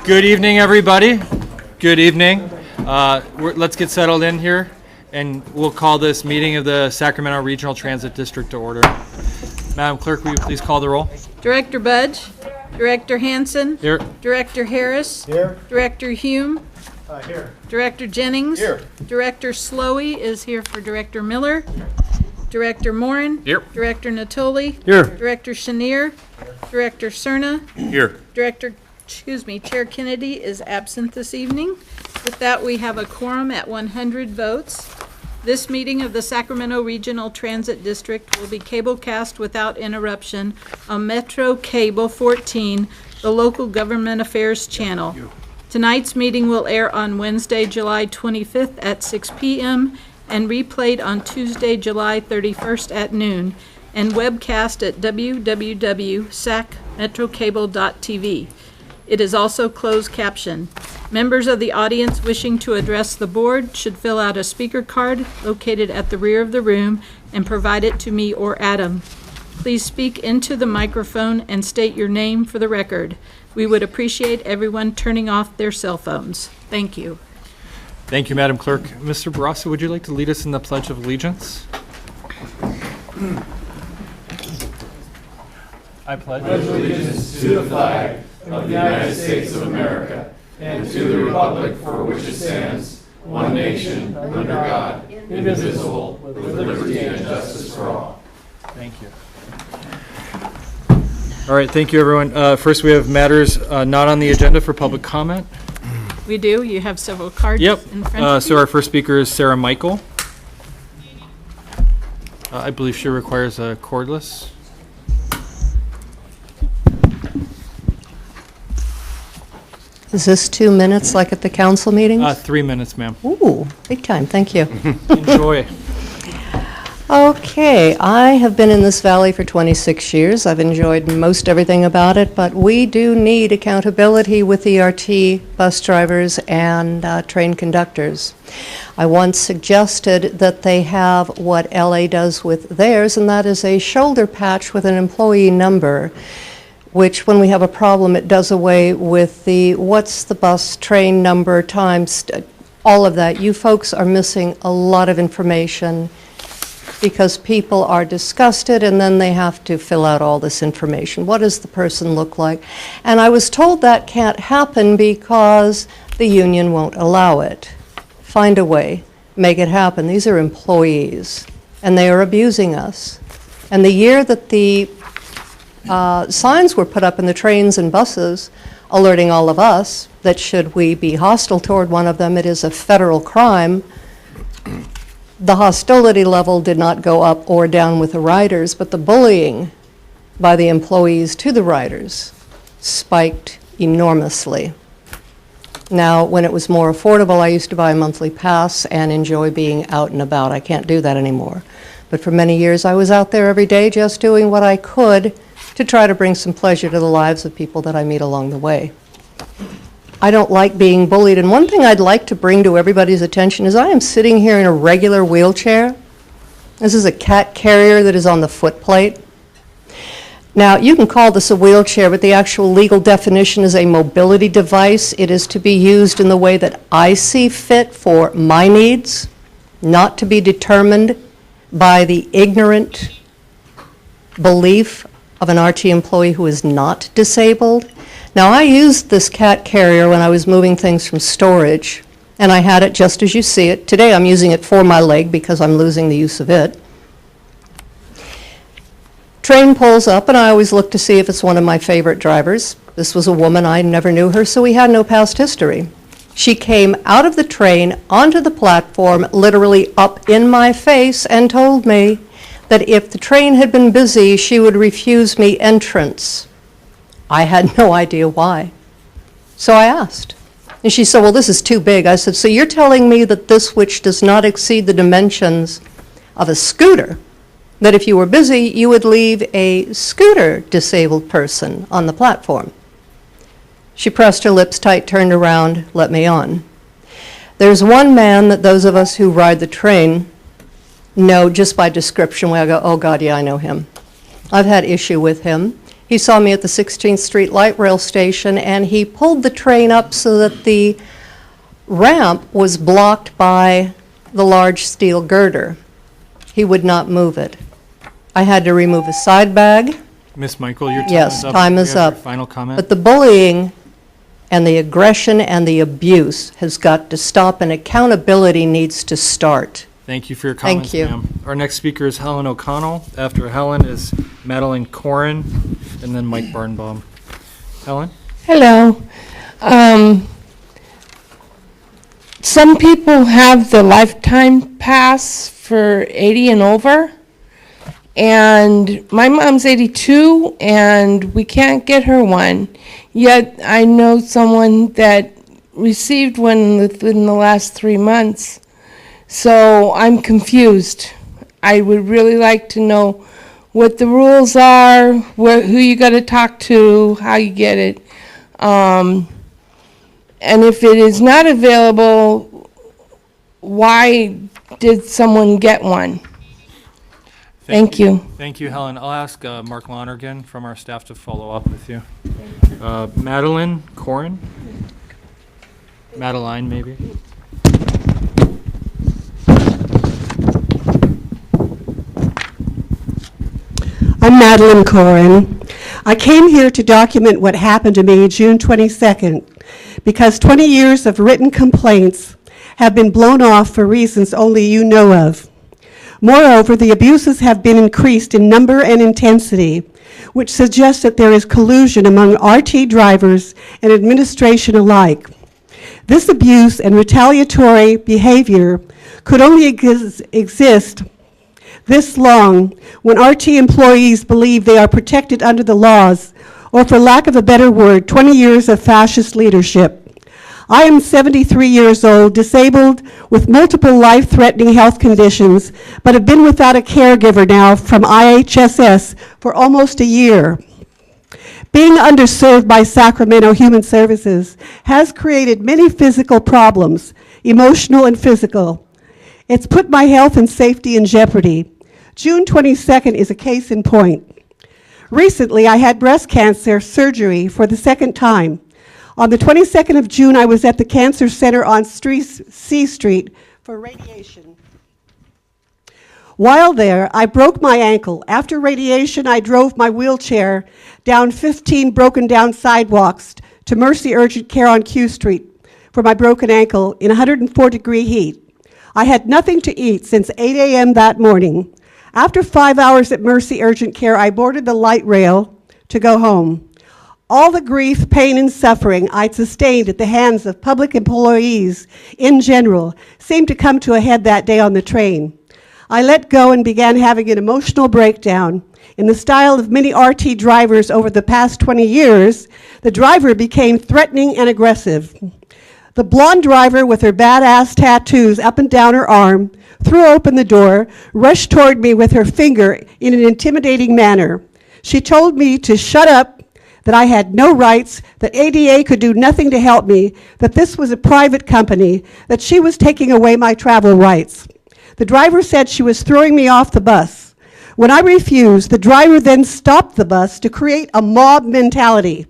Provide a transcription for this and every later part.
Good evening, everybody. Good evening. Let's get settled in here, and we'll call this meeting of the Sacramento Regional Transit District to order. Madam Clerk, will you please call the roll? Director Budge? Director Hanson? Here. Director Harris? Here. Director Hume? Here. Director Jennings? Here. Director Slowey is here for Director Miller. Director Morin? Here. Director Natoli? Here. Director Chenier? Director Cerna? Here. Chair Kennedy is absent this evening. With that, we have a quorum at 100 votes. This meeting of the Sacramento Regional Transit District will be cablecast without interruption on Metro Cable 14, the local government affairs channel. Tonight's meeting will air on Wednesday, July 25th at 6 p.m. and replayed on Tuesday, July 31st at noon, and webcast at www.sacmetrocable.tv. It is also closed caption. Members of the audience wishing to address the board should fill out a speaker card located at the rear of the room and provide it to me or Adam. Please speak into the microphone and state your name for the record. We would appreciate everyone turning off their cell phones. Thank you. Thank you, Madam Clerk. Mr. Barrasso, would you like to lead us in the Pledge of Allegiance? I pledge allegiance to the flag of the United States of America and to the republic for which it stands, one nation, under God, indivisible, with liberty and justice for all. Thank you. All right, thank you, everyone. First, we have matters not on the agenda for public comment. We do. You have several cards Yep. in front of you. So our first speaker is Sarah Michael. I believe she requires a cordless. Is this 2 minutes like at the council meetings? 3 minutes, ma'am. Ooh, big time, thank you. Enjoy. Okay, I have been in this valley for 26 years. I've enjoyed most everything about it, but we do need accountability with ERT bus drivers and train conductors. I once suggested that they have what LA does with theirs, and that is a shoulder patch with an employee number, which when we have a problem, it does away with the what's the bus train number times, all of that. You folks are missing a lot of information because people are disgusted and then they have to fill out all this information. What does the person look like? And I was told that can't happen because the union won't allow it. Find a way, make it happen. These are employees and they are abusing us. And the year that the signs were put up in the trains and buses alerting all of us that should we be hostile toward one of them, it is a federal crime. The hostility level did not go up or down with the riders, but the bullying by the employees to the riders spiked enormously. Now, when it was more affordable, I used to buy a monthly pass and enjoy being out and about. I can't do that anymore. But for many years, I was out there every day just doing what I could to try to bring some pleasure to the lives of people that I meet along the way. I don't like being bullied, and one thing I'd like to bring to everybody's attention is I am sitting here in a regular wheelchair. This is a cat carrier that is on the foot plate. Now, you can call this a wheelchair, but the actual legal definition is a mobility device. It is to be used in the way that I see fit for my needs, not to be determined by the ignorant belief of an RT employee who is not disabled. Now, I used this cat carrier when I was moving things from storage, and I had it just as you see it. Today, I'm using it for my leg because I'm losing the use of it. Train pulls up, and I always look to see if it's one of my favorite drivers. This was a woman. I never knew her, so we had no past history. She came out of the train onto the platform, literally up in my face, and told me that if the train had been busy, she would refuse me entrance. I had no idea why. So I asked. And she said, well, this is too big. I said, so you're telling me that this, which does not exceed the dimensions of a scooter, that if you were busy, you would leave a scooter-disabled person on the platform? She pressed her lips tight, turned around, let me on. There's one man that those of us who ride the train know just by description, where I go, oh God, yeah, I know him. I've had issue with him. He saw me at the 16th Street Light Rail Station, and he pulled the train up so that the ramp was blocked by the large steel girder. He would not move it. I had to remove a side bag, Ms. Michael, your time Yes, is up. time We is have your up. Final comment? but the bullying and the aggression and the abuse has got to stop, and accountability needs to start. Thank you for your Thank comments, you. ma'am. Our next speaker is Helen O'Connell. After Helen is Madeline Corin, and then Mike Barnbaum. Helen? Hello. Some people have the lifetime pass for 80 and over. And my mom's 82 and we can't get her one. Yet I know someone that received one within the last 3 months. So I'm confused. I would really like to know what the rules are, who you got to talk to, how you get it. And if it is not available, why did someone get one? Thank you. Thank you, Helen. I'll ask Mark Lonergan from our staff to follow up with you. Madeline Corin? Madeline, maybe? I'm Madeline Corin. I came here to document what happened to me June 22nd because 20 years of written complaints have been blown off for reasons only you know of. Moreover, the abuses have been increased in number and intensity, which suggests that there is collusion among RT drivers and administration alike. This abuse and retaliatory behavior could only exist this long when RT employees believe they are protected under the laws, or for lack of a better word, 20 years of fascist leadership. I am 73 years old, disabled with multiple life-threatening health conditions, but have been without a caregiver now from IHSS for almost a year. Being underserved by Sacramento Human Services has created many physical problems, emotional and physical. It's put my health and safety in jeopardy. June 22nd is a case in point. Recently, I had breast cancer surgery for the second time. On the 22nd of June, I was at the Cancer Center on C Street for radiation. While there, I broke my ankle. After radiation, I drove my wheelchair down 15 broken down sidewalks to Mercy Urgent Care on Q Street for my broken ankle in 104-degree heat. I had nothing to eat since 8 a.m. that morning. After 5 hours at Mercy Urgent Care, I boarded the light rail to go home. All the grief, pain, and suffering I'd sustained at the hands of public employees in general seemed to come to a head that day on the train. I let go and began having an emotional breakdown. In the style of many RT drivers over the past 20 years, the driver became threatening and aggressive. The blonde driver with her badass tattoos up and down her arm threw open the door, rushed toward me with her finger in an intimidating manner. She told me to shut up, that I had no rights, that ADA could do nothing to help me, that this was a private company, that she was taking away my travel rights. The driver said she was throwing me off the bus. When I refused, the driver then stopped the bus to create a mob mentality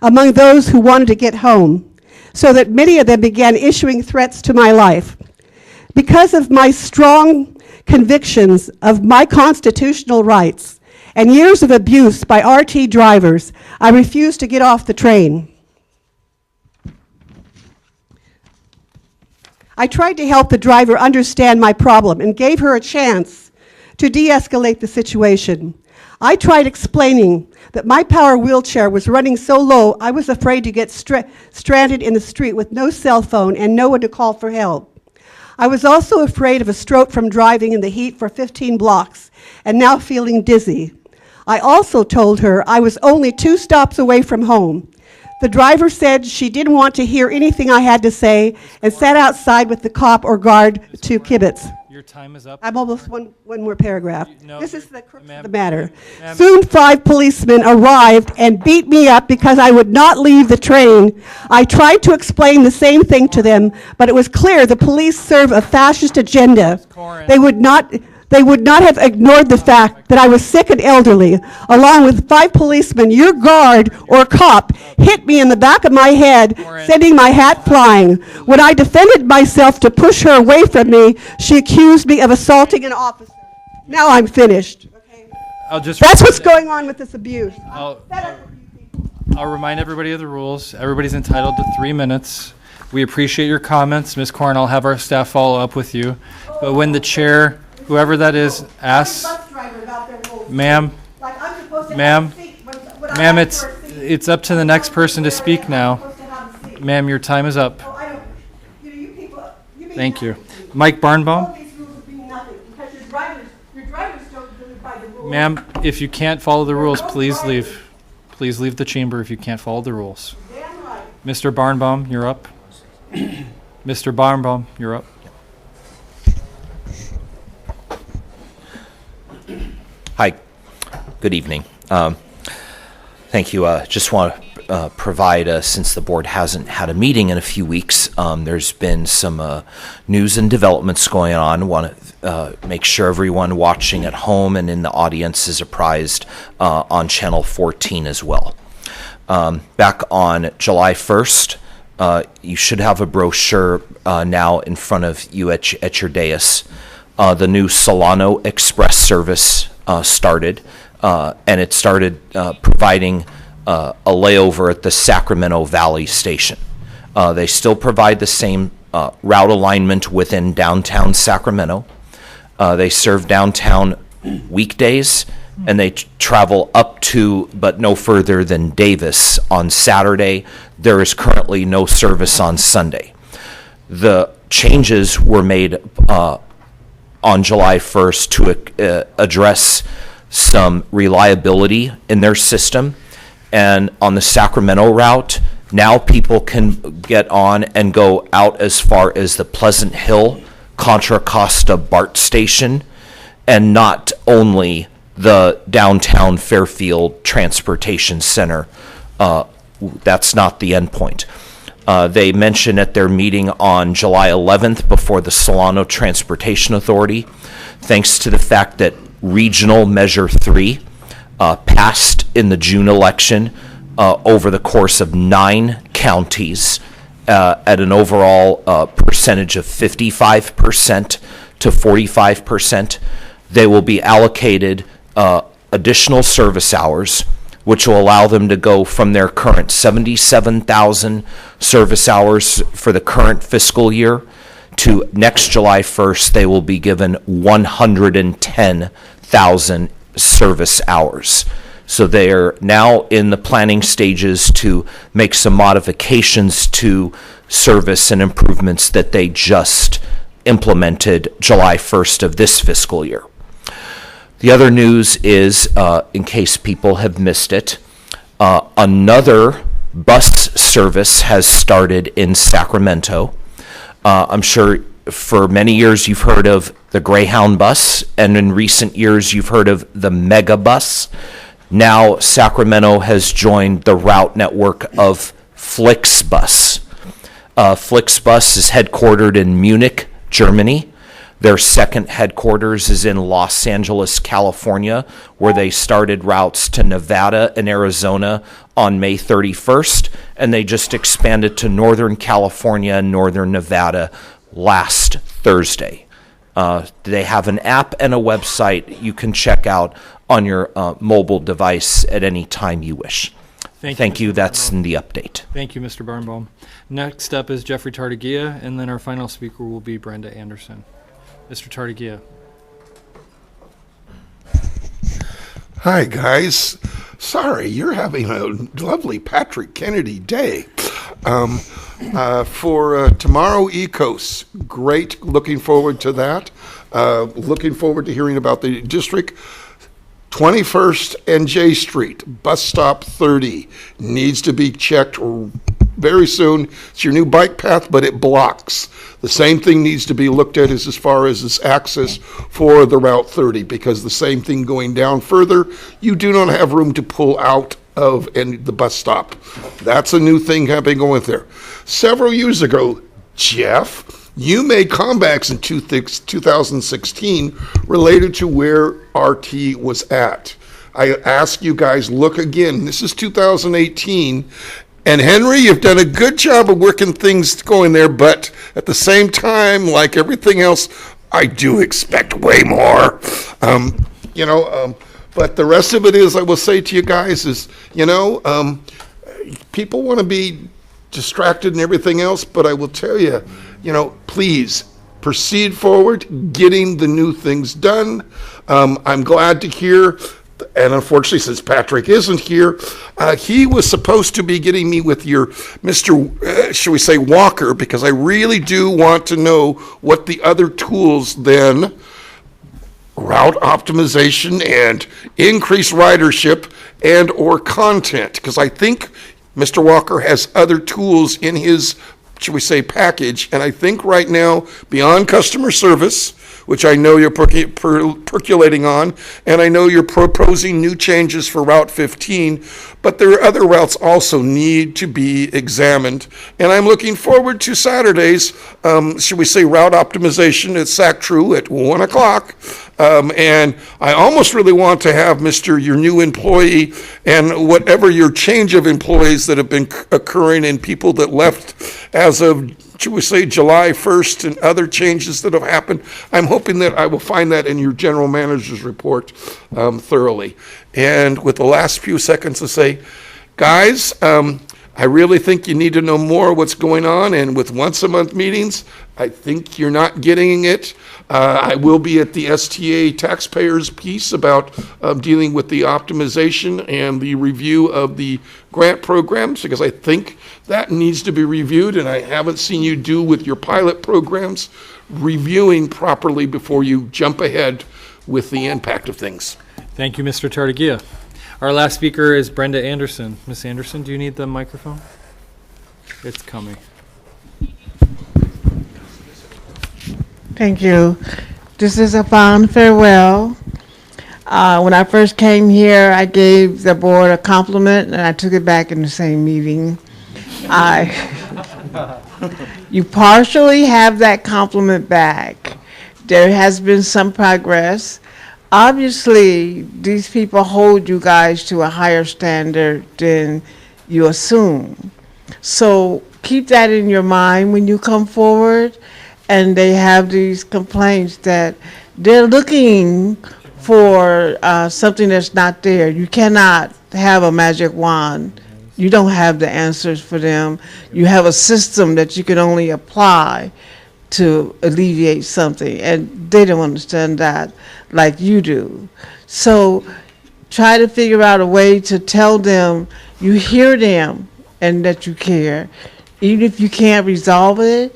among those who wanted to get home, so that many of them began issuing threats to my life. Because of my strong convictions of my constitutional rights, and years of abuse by RT drivers, I refused to get off the train. I tried to help the driver understand my problem and gave her a chance to de-escalate the situation. I tried explaining that my power wheelchair was running so low I was afraid to get stranded in the street with no cell phone and no one to call for help. I was also afraid of a stroke from driving in the heat for 15 blocks and now feeling dizzy. I also told her I was only 2 stops away from home. The driver said she didn't want to hear anything I had to say and sat outside with the cop or guard to kibitz. Your time is up. I'm almost one more paragraph. No, This is the crux of ma'am, the matter. ma'am. Soon 5 policemen arrived and beat me up because I would not leave the train. I tried to explain the same thing to them, but it was clear the police serve a fascist agenda. Corin. They would not they would not have ignored the fact that I was sick and elderly. Along with 5 policemen, your guard or cop hit me in the back of my head, sending my hat flying. When I defended myself to push her away from me, she accused me of assaulting an officer. Now I'm finished. That's what's going on with this abuse. I'll remind everybody of the rules. Everybody's entitled to 3 minutes. We appreciate your comments. Ms. Corn, I'll have our staff follow up with you. But when the chair, whoever that is, asks, ma'am, it's up to the next person to speak now. Ma'am, your time is up. Thank you. Mike Barnbaum? Ma'am, if you can't follow the rules, please leave. Please leave the chamber if you can't follow the rules. Mr. Barnbaum, you're up. Mr. Barnbaum, you're up. Hi, good evening. Thank you. Just want to provide, since the board hasn't had a meeting in a few weeks, there's been some news and developments going on. Want to make sure everyone watching at home and in the audience is apprised on Channel 14 as well. Back on July 1st, you should have a brochure now in front of you at your dais. The new Solano Express service started, and it started providing a layover at the Sacramento Valley station. They still provide the same route alignment within downtown Sacramento. They serve downtown weekdays, and they travel up to, but no further than Davis on Saturday. There is currently no service on Sunday. The changes were made on July 1st to address some reliability in their system. And on the Sacramento route, now people can get on and go out as far as the Pleasant Hill, Contra Costa BART station, and not only the downtown Fairfield Transportation Center. That's not the end point. They mentioned at their meeting on July 11th before the Solano Transportation Authority, thanks to the fact that Regional Measure 3 passed in the June election over the course of 9 counties at an overall percentage of 55% to 45%. They will be allocated additional service hours, which will allow them to go from their current 77,000 service hours for the current fiscal year to next July 1st, they will be given 110,000 service hours. So they are now in the planning stages to make some modifications to service and improvements that they just implemented July 1st of this fiscal year. The other news is, in case people have missed it, another bus service has started in Sacramento. I'm sure for many years you've heard of the Greyhound bus, and in recent years you've heard of the Mega Bus. Now Sacramento has joined the route network of Flixbus. Flixbus is headquartered in Munich, Germany. Their second headquarters is in Los Angeles, California, where they started routes to Nevada and Arizona on May 31st, and they just expanded to Northern California and Northern Nevada last Thursday. They have an app and a website you can check out on your mobile device at any time you wish. Thank you. That's in the update. Thank you, Mr. Barnbaum. Next up is Jeffrey Tartagia, and then our final speaker will be Brenda Anderson. Mr. Tartagia. Hi, guys. Sorry, you're having a lovely Patrick Kennedy day. For tomorrow, ECOS. Great. Looking forward to that. Looking forward to hearing about the district. 21st and J Street, bus stop 30, needs to be checked very soon. It's your new bike path, but it blocks. The same thing needs to be looked at as far as this access for the Route 30, because the same thing going down further, you do not have room to pull out of the bus stop. That's a new thing happening going there. Several years ago, Jeff, You made comebacks in 2016 related to where RT was at. I ask you guys, look again. This is 2018. And Henry, you've done a good job of working things going there, but at the same time, like everything else, I do expect way more. But the rest of it is, I will say to you guys, is, people want to be distracted and everything else, but I will tell you, please proceed forward, getting the new things done. I'm glad to hear, and unfortunately, since Patrick isn't here, he was supposed to be getting me with your Mr. Shall we say Walker, because I really do want to know what the other tools then, route optimization and increased ridership and or content, because I think Mr. Walker has other tools in his, shall we say, package, and I think right now, beyond customer service, which I know you're percolating on, and I know you're proposing new changes for Route 15, but there are other routes also need to be examined. And I'm looking forward to Saturdays, should we say, route optimization at SAC-TRU at 1 o'clock. And I almost really want to have your new employee and whatever your change of employees that have been occurring and people that left as of, should we say, July 1st and other changes that have happened. I'm hoping that I will find that in your general manager's report thoroughly. And with the last few seconds to say, guys, I really think you need to know more what's going on, and with once-a-month meetings, I think you're not getting it. I will be at the STA taxpayers piece about dealing with the optimization and the review of the grant programs, because I think that needs to be reviewed, and I haven't seen you do with your pilot programs, reviewing properly before you jump ahead with the impact of things. Thank you, Mr. Tartagia. Our last speaker is Brenda Anderson. Ms. Anderson, do you need the microphone? It's coming. Thank you. This is a fond farewell. When I first came here, I gave the board a compliment, and I took it back in the same meeting. You partially have that compliment back. There has been some progress. Obviously, these people hold you guys to a higher standard than you assume. So keep that in your mind when you come forward and they have these complaints that they're looking for something that's not there. You cannot have a magic wand. You don't have the answers for them. You have a system that you can only apply to alleviate something, and they don't understand that like you do. So try to figure out a way to tell them you hear them and that you care. Even if you can't resolve it,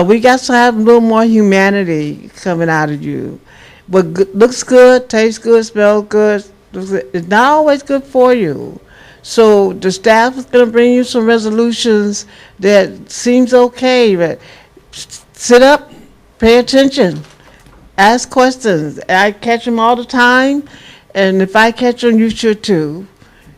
we got to have a little more humanity coming out of you. What looks good, tastes good, smells good, it's not always good for you. So the staff is going to bring you some resolutions that seems okay, but sit up, pay attention, ask questions. I catch them all the time, and if I catch them, you should too.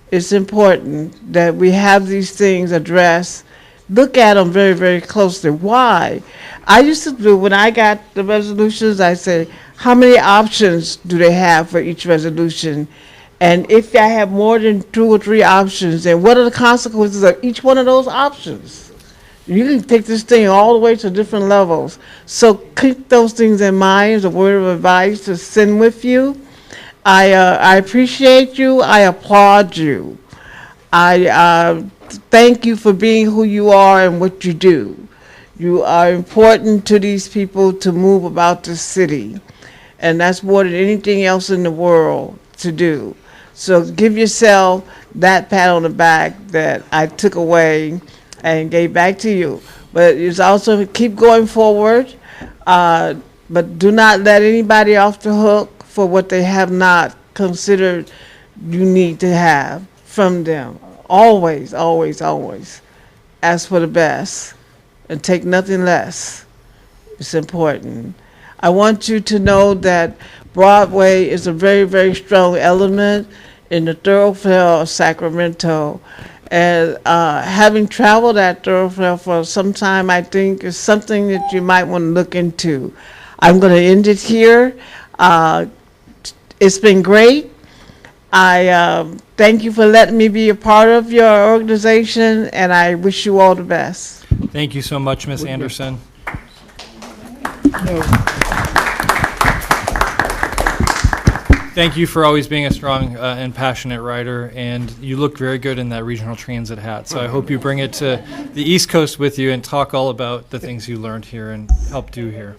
It's important that we have these things addressed. Look at them very, very closely. Why? I used to do, when I got the resolutions, I say, how many options do they have for each resolution? And if I have more than 2 or 3 options, then what are the consequences of each one of those options? You can take this thing all the way to different levels. So keep those things in mind as a word of advice to send with you. I appreciate you. I applaud you. I thank you for being who you are and what you do. You are important to these people to move about the city. And that's more than anything else in the world to do. So give yourself that pat on the back that I took away and gave back to you. But it's also keep going forward, but do not let anybody off the hook for what they have not considered you need to have from them. Always, always, always ask for the best and take nothing less. It's important. I want you to know that Broadway is a very, very strong element in the thoroughfare of Sacramento. And having traveled that thoroughfare for some time, I think is something that you might want to look into. I'm going to end it here. It's been great. I thank you for letting me be a part of your organization, and I wish you all the best. Thank you so much, Ms. Anderson. Thank you for always being a strong and passionate writer, and you look very good in that regional transit hat. So I hope you bring it to the East Coast with you and talk all about the things you learned here and helped do here.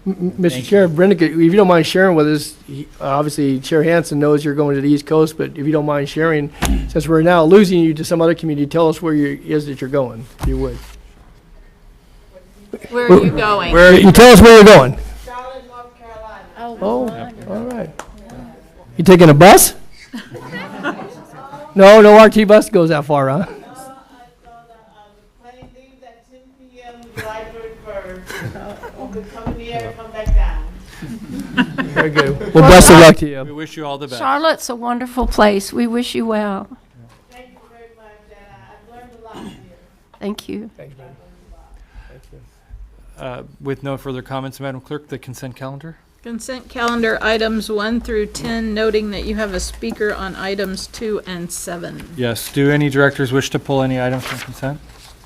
Mr. Chair, Brenda, if you don't mind sharing with us, obviously Chair Hansen knows you're going to the East Coast, but if you don't mind sharing, since we're now losing you to some other community, tell us where it is that you're going, if you would. Where are you going? You tell us where you're going. Charlotte, North Carolina. Oh, all right. You taking a bus? No RT bus goes that far, huh? The plane leaves at 10 p.m. July 31st. We'll come here and come back down. Very good. Well, best of luck to you. We wish you all the best. Charlotte's a wonderful place. We wish you well. Thank you very much, and I've learned a lot here. Thank you. Thanks, man. With no further comments, Madam Clerk, the consent calendar? Consent calendar items 1 through 10, noting that you have a speaker on items 2 and 7. Yes. Do any directors wish to pull any items from consent?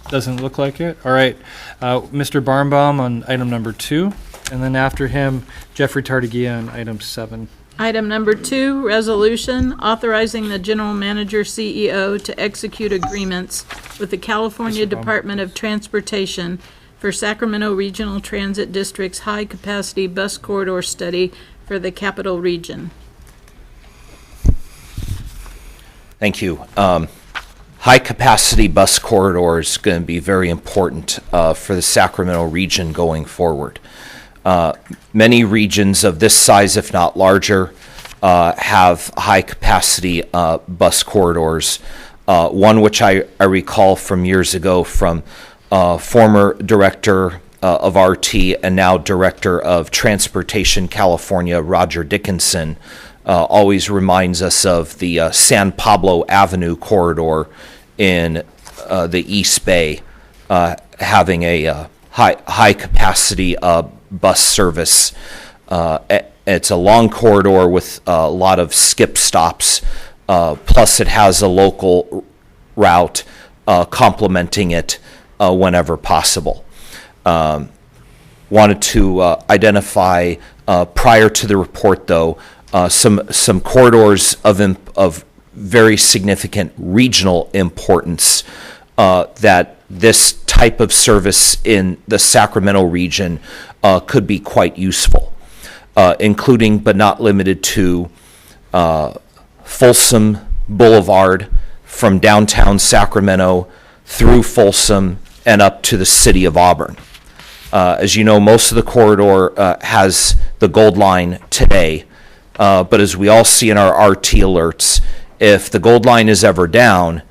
Doesn't look like it. All right. Mr. Barnbaum on item number 2, and then after him, Jeffrey Tardigia on item 7. Item number 2, resolution authorizing the general manager CEO to execute agreements with the California Department of Transportation for Sacramento Regional Transit District's high-capacity bus corridor study for the Capital Region. Thank you. High-capacity bus corridor is going to be very important for the Sacramento region going forward. Many regions of this size, if not larger, have high-capacity bus corridors. One which I recall from years ago from former director of RT and now director of Transportation California, Roger Dickinson, always reminds us of the San Pablo Avenue corridor in the East Bay, having a high capacity bus service. It's a long corridor with a lot of skip stops, plus it has a local route complementing it whenever possible. Wanted to identify, prior to the report though, some corridors of very significant regional importance that this type of service in the Sacramento region could be quite useful, including but not limited to Folsom Boulevard from downtown Sacramento through Folsom and up to the city of Auburn. As you know, most of the corridor has the Gold Line today, but as we all see in our RT alerts, if the Gold Line is ever down,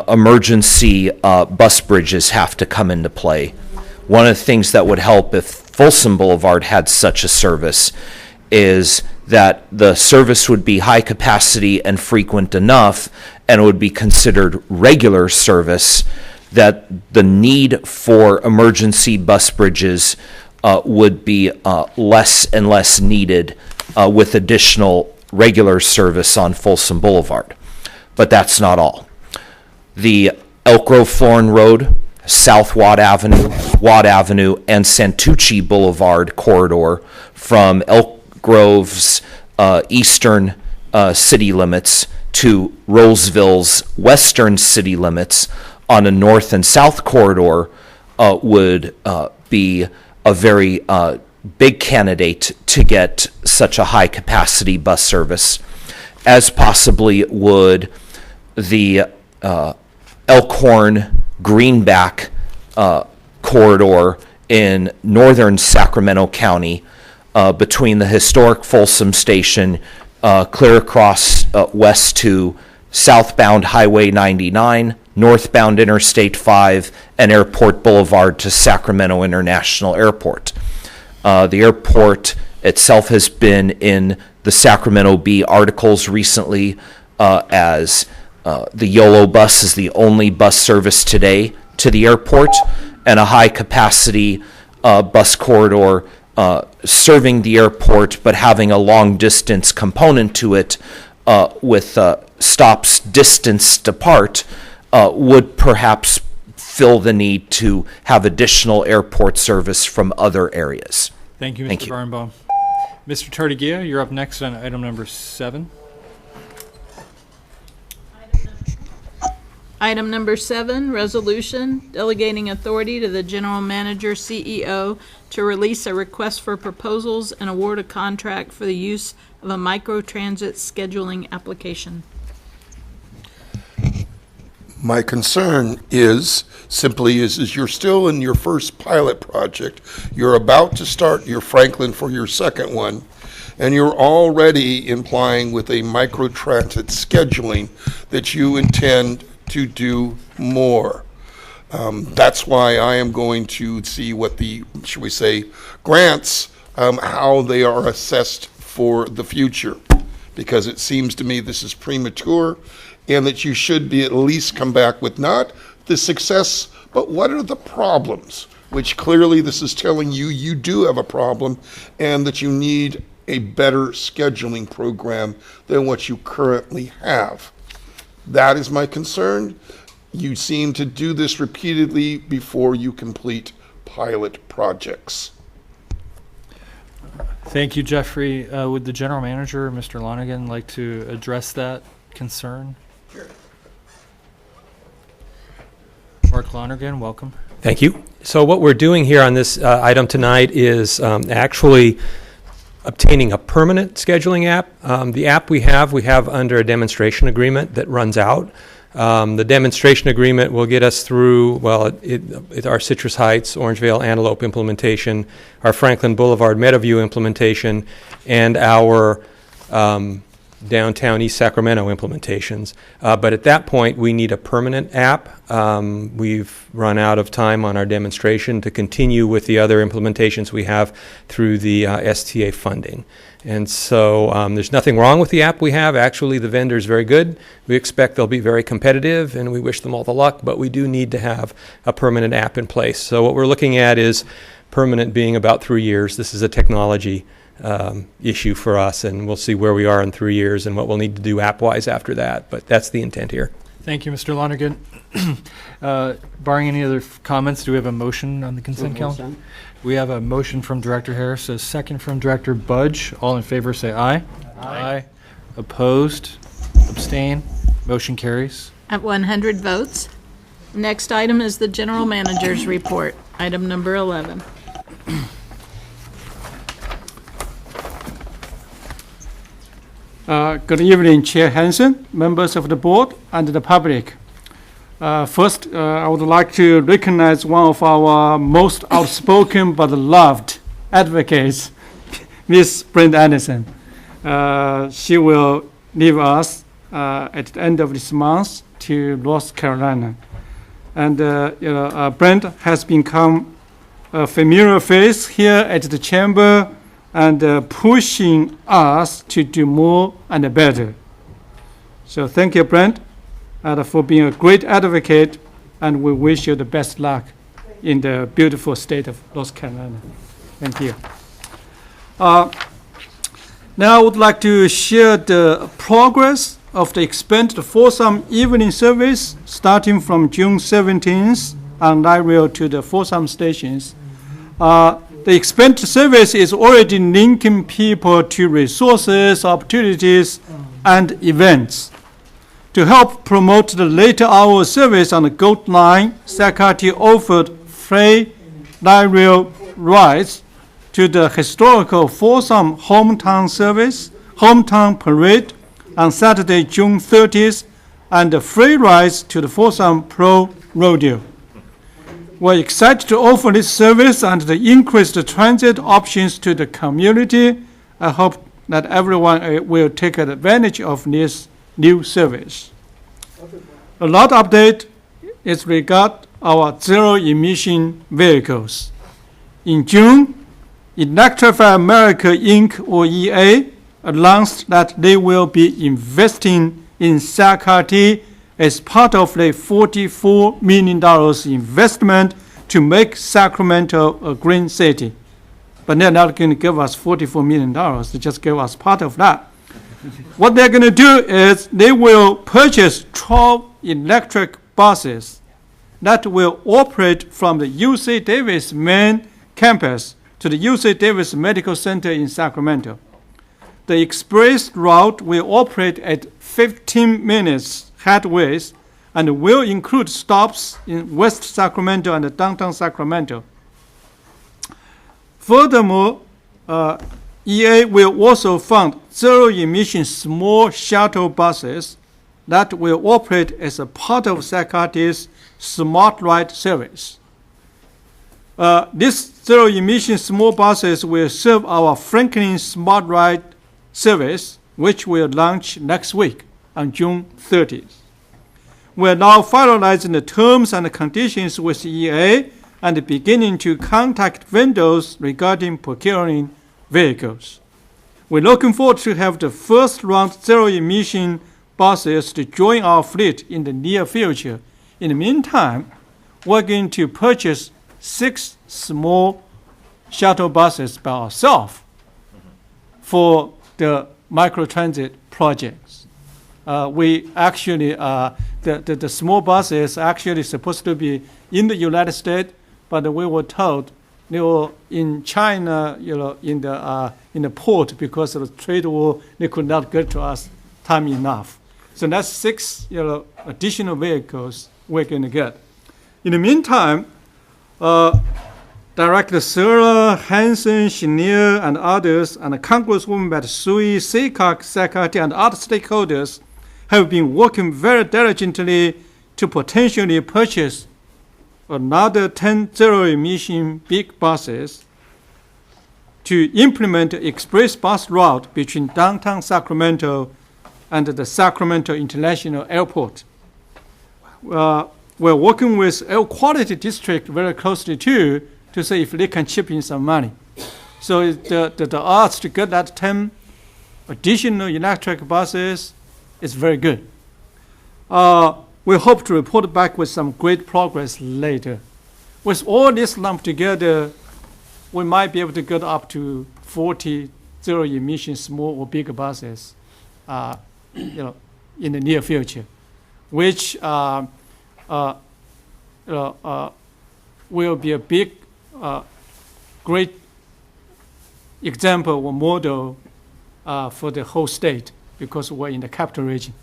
emergency bus bridges have to come into play. One of the things that would help if Folsom Boulevard had such a service is that the service would be high capacity and frequent enough, and it would be considered regular service, that the need for emergency bus bridges would be less and less needed with additional regular service on Folsom Boulevard. But that's not all. The Elk Grove Florin Road, South Watt Avenue, and Santucci Boulevard corridor from Elk Grove's eastern city limits to Roseville's western city limits on a north and south corridor would be a very big candidate to get such a high capacity bus service, as possibly would the Elkhorn Greenback corridor in northern Sacramento County between the historic Folsom Station clear across west to southbound Highway 99, northbound Interstate 5, and Airport Boulevard to Sacramento International Airport. The airport itself has been in the Sacramento Bee articles recently as the YOLO bus is the only bus service today to the airport, and a high-capacity bus corridor serving the airport, but having a long-distance component to it with stops distanced apart would perhaps fill the need to have additional airport service from other areas. Thank you, Mr. Thank you. Barnbaum. Mr. Tardigia, you're up next on item number 7. Item number 7, resolution delegating authority to the general manager CEO to release a request for proposals and award a contract for the use of a microtransit scheduling application. My concern is you're still in your first pilot project. You're about to start your Franklin for your second one, and you're already implying with a microtransit scheduling that you intend to do more. That's why I am going to see what the, should we say, grants, how they are assessed for the future. Because it seems to me this is premature, and that you should be at least come back with not the success, but what are the problems, which clearly this is telling you you do have a problem, and that you need a better scheduling program than what you currently have. That is my concern. You seem to do this repeatedly before you complete pilot projects. Thank you, Jeffrey. Would the general manager, Mr. Lonergan, like to address that concern? Sure. Mark Lonergan, welcome. Thank you. So what we're doing here on this item tonight is actually obtaining a permanent scheduling app. The app we have under a demonstration agreement that runs out. The demonstration agreement will get us through, well, our Citrus Heights, Orangevale, Antelope implementation, our Franklin Boulevard, Meadowview implementation, and our downtown East Sacramento implementations. But at that point, we need a permanent app. We've run out of time on our demonstration to continue with the other implementations we have through the STA funding. And so there's nothing wrong with the app we have. Actually, the vendor is very good. We expect they'll be very competitive, and we wish them all the luck, but we do need to have a permanent app in place. So what we're looking at is permanent being about 3 years. This is a technology issue for us, and we'll see where we are in 3 years and what we'll need to do app-wise after that. But that's the intent here. Thank you, Mr. Lonergan. Barring any other comments, do we have a motion on the consent calendar? We have a motion from Director Harris, a second from Director Budge. All in favor say aye. Aye. Opposed? Abstain? Motion carries. At 100 votes. Next item is the general manager's report, item number 11. Good evening, Chair Hansen, members of the board, and the public. First, I would like to recognize one of our most outspoken but loved advocates, Ms. Brenda Anderson. She will leave us at the end of this month to North Carolina. And Brenda has become a familiar face here at the chamber and pushing us to do more and better. So thank you, Brent, for being a great advocate, and we wish you the best luck in the beautiful state of North Carolina. Thank you. Now I would like to share the progress of the expanded Folsom evening service starting from June 17th on light rail to the Folsom stations. The expanded service is already linking people to resources, opportunities, and events. To help promote the later hour service on the Gold Line, SACRT offered free light rail rides to the historical Folsom hometown service, hometown parade on Saturday, June 30th, and the free rides to the Folsom Pro Rodeo. We're excited to offer this service and to increase the transit options to the community. I hope that everyone will take advantage of this new service. Another update is regard our zero-emission vehicles. In June, Electrify America Inc., or EA, announced that they will be investing in SACRT as part of the $44 million investment to make Sacramento a green city. But they're not going to give us $44 million. They just give us part of that. What they're going to do is they will purchase 12 electric buses that will operate from the UC Davis main campus to the UC Davis Medical Center in Sacramento. The express route will operate at 15 minutes headways and will include stops in West Sacramento and downtown Sacramento. Furthermore, EA will also fund zero-emission small shuttle buses that will operate as a part of SACRT's Smart Ride service. These zero-emission small buses will serve our Franklin Smart Ride service, which will launch next week on June 30th. We're now finalizing the terms and conditions with EA and beginning to contact vendors regarding procuring vehicles. We're looking forward to have the first round zero-emission buses to join our fleet in the near future. In the meantime, we're going to purchase 6 small shuttle buses by ourselves for the microtransit projects. We actually, the small buses are actually supposed to be in the United States, but we were told they were in China, in the port because of the trade war. They could not get to us time enough. So that's 6, additional vehicles we're going to get. In the meantime, Director Sarah, Hansen, Chenier, and others, and Congresswoman Matsui, SECAC, SACRT, and other stakeholders have been working very diligently to potentially purchase another 10 zero-emission big buses to implement the express bus route between downtown Sacramento and the Sacramento International Airport. We're working with Air Quality District very closely too to see if they can chip in some money. So the odds to get that 10 additional electric buses is very good. We hope to report back with some great progress later. With all this lumped together, we might be able to get up to 40 zero-emission small or bigger buses, in the near future, which will be a big, great example or model for the whole state because we're in the capital region.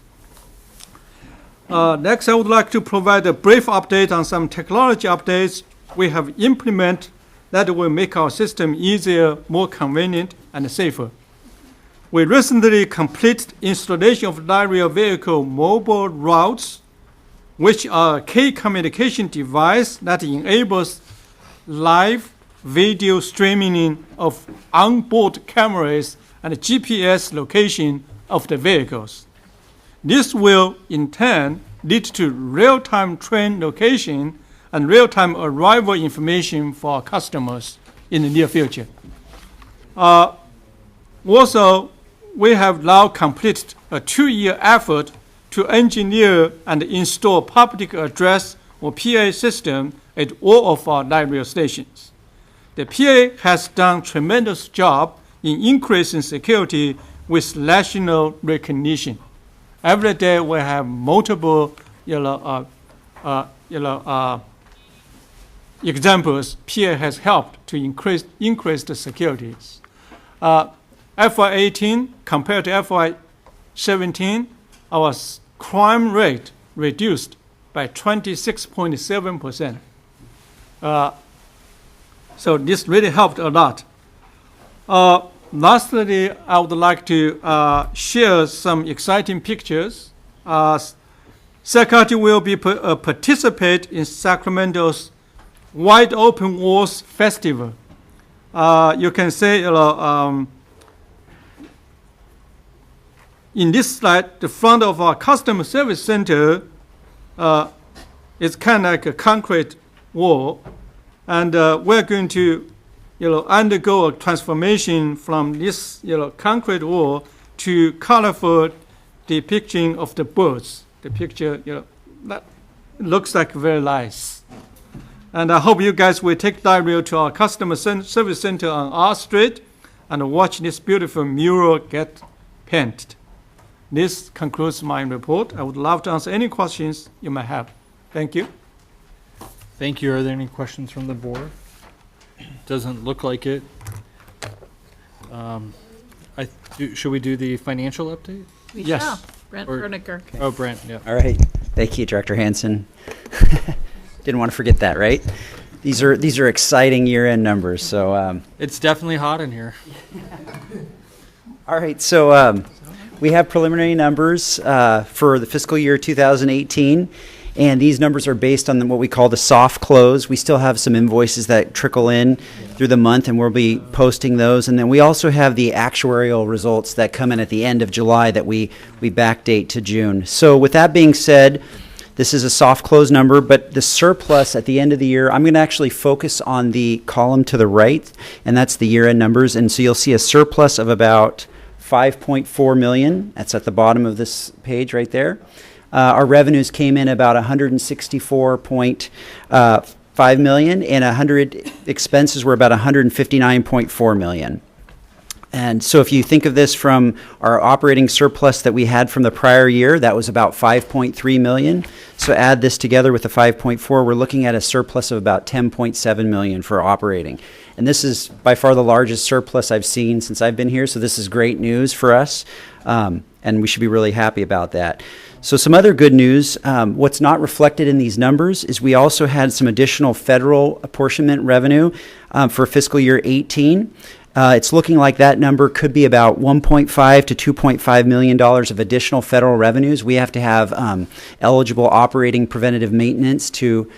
Next, I would like to provide a brief update on some technology updates we have implemented that will make our system easier, more convenient, and safer. We recently completed installation of Lyria vehicle mobile routes, which are a key communication device that enables live video streaming of onboard cameras and GPS location of the vehicles. This will, in turn, lead to real-time train location and real-time arrival information for our customers in the near future. Also, we have now completed a 2-year effort to engineer and install public address or PA system at all of our library stations. The PA has done a tremendous job in increasing security with national recognition. Every day we have multiple examples. PA has helped to increase the securities. FY18 compared to FY17, our crime rate reduced by 26.7%. So this really helped a lot. Lastly, I would like to share some exciting pictures. SACRT will be participate in Sacramento's Wide Open Walls Festival. You can say, in this slide, the front of our customer service center is kind of like a concrete wall, and we're going to, undergo a transformation from this, concrete wall to colorful depiction of the birds, the picture, that looks like very nice. And I hope you guys will take time to our customer service center on R Street and watch this beautiful mural get painted. This concludes my report. I would love to answer any questions you might have. Thank you. Thank you. Are there any questions from the board? Doesn't look like it. Should we do the financial update? We Yes. shall. Brent Bernicker. Oh, Brent, yeah. All right. Thank you, Director Hansen. Didn't want to forget that, right? These are exciting year-end numbers. So It's definitely hot in here. all right. So we have preliminary numbers for the fiscal year 2018. And these numbers are based on what we call the soft close. We still have some invoices that trickle in through the month, and we'll be posting those. And then we also have the actuarial results that come in at the end of July that we backdate to June. So with that being said, this is a soft close number, but the surplus at the end of the year, I'm going to actually focus on the column to the right, and that's the year-end numbers. And so you'll see a surplus of about $5.4 million. That's at the bottom of this page right there. Our revenues came in about $164.5 million, and expenses were about $159.4 million. And so if you think of this from our operating surplus that we had from the prior year, that was about $5.3 million. So add this together with the 5.4, we're looking at a surplus of about $10.7 million for operating. And this is by far the largest surplus I've seen since I've been here, so this is great news for us, and we should be really happy about that. So some other good news, what's not reflected in these numbers is we also had some additional federal apportionment revenue for fiscal year 18. It's looking like that number could be about $1.5 to $2.5 million of additional federal revenues. We have to have eligible operating preventative maintenance to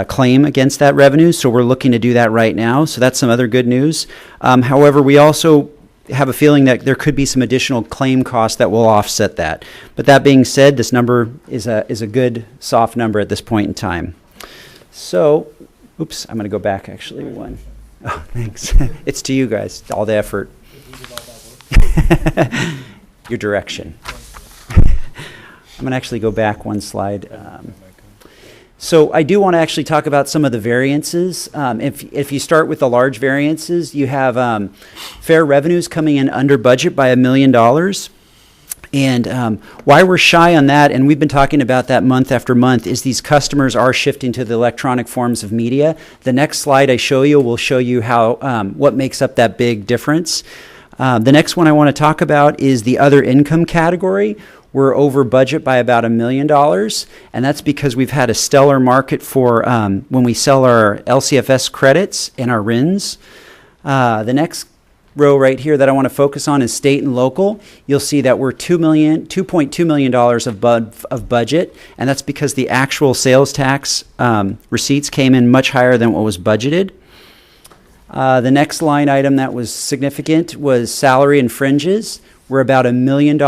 claim against that revenue, so we're looking to do that right now. So that's some other good news. However, we also have a feeling that there could be some additional claim costs that will offset that. But that being said, this number is a good soft number at this point in time. So, oops, I'm going to go back actually one. Oh, thanks. It's to you guys, all the effort. Your direction. I'm going to actually go back one slide. So I do want to actually talk about some of the variances. If you start with the large variances, you have fair revenues coming in under budget by $1 million. And why we're shy on that, and we've been talking about that month after month, is these customers are shifting to the electronic forms of media. The next slide I show you will show you how what makes up that big difference. The next one I want to talk about is the other income category. We're over budget by about $1 million, and that's because we've had a stellar market for when we sell our LCFS credits and our RINs. The next row right here that I want to focus on is state and local. You'll see that we're $2.2 million of budget, and that's because the actual sales tax receipts came in much higher than what was budgeted. The next line item that was significant was salary and fringes. We're about $1 million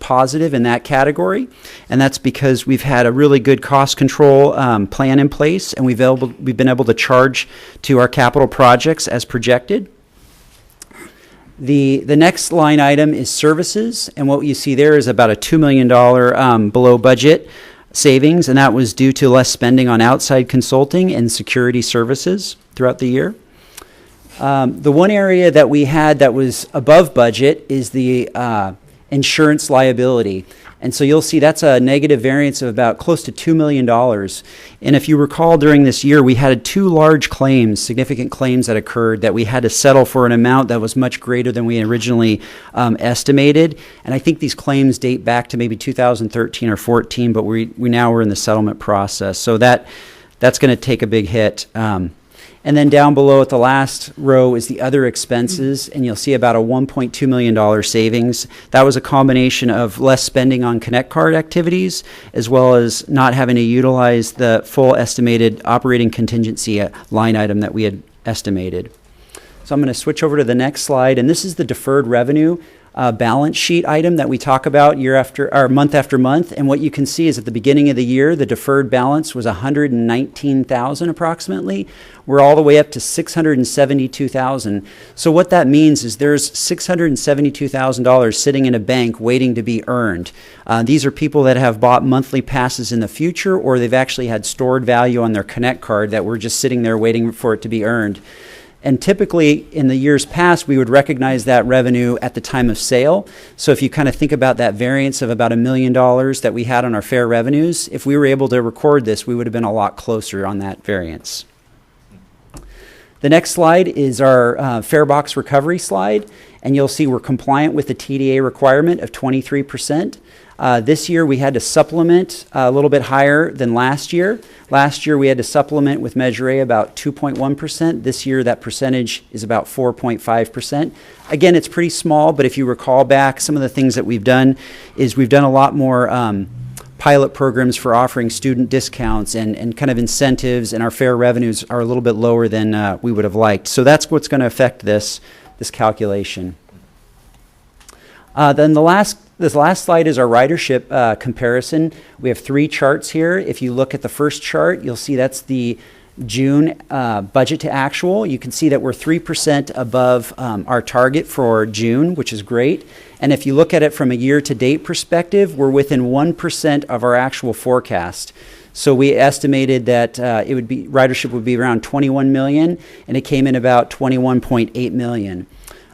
positive in that category, and that's because we've had a really good cost control plan in place, and we've been able to charge to our capital projects as projected. The next line item is services, and what you see there is about a $2 million below budget savings, and that was due to less spending on outside consulting and security services throughout the year. The one area that we had that was above budget is the insurance liability. And so you'll see that's a negative variance of about close to $2 million. And if you recall, during this year, we had 2 large claims, significant claims that occurred that we had to settle for an amount that was much greater than we originally estimated. And I think these claims date back to maybe 2013 or 14, but we now are in the settlement process. So that's going to take a big hit. And then down below at the last row is the other expenses, and you'll see about a $1.2 million savings. That was a combination of less spending on Connect Card activities, as well as not having to utilize the full estimated operating contingency line item that we had estimated. So I'm going to switch over to the next slide, and this is the deferred revenue. balance sheet item that we talk about month after month. And what you can see is at the beginning of the year, the deferred balance was 119,000 approximately. We're all the way up to 672,000. So what that means is there's $672,000 sitting in a bank waiting to be earned. These are people that have bought monthly passes in the future, or they've actually had stored value on their Connect card that we're just sitting there waiting for it to be earned. And typically, in the years past, we would recognize that revenue at the time of sale. So if you kind of think about that variance of about $1 million that we had on our fair revenues, if we were able to record this, we would have been a lot closer on that variance. The next slide is our fare box recovery slide, and you'll see we're compliant with the TDA requirement of 23%. This year we had to supplement a little bit higher than last year. Last year we had to supplement with Measure A about 2.1%. This year that percentage is about 4.5%. Again, it's pretty small, but if you recall back, some of the things that we've done is we've done a lot more pilot programs for offering student discounts and kind of incentives, and our fare revenues are a little bit lower than we would have liked. So that's what's going to affect this calculation. Then this last slide is our ridership comparison. We have 3 charts here. If you look at the first chart, you'll see that's the June budget to actual. You can see that we're 3% above our target for June, which is great. And if you look at it from a year-to-date perspective, we're within 1% of our actual forecast. So we estimated that ridership would be around 21 million, and it came in about 21.8 million.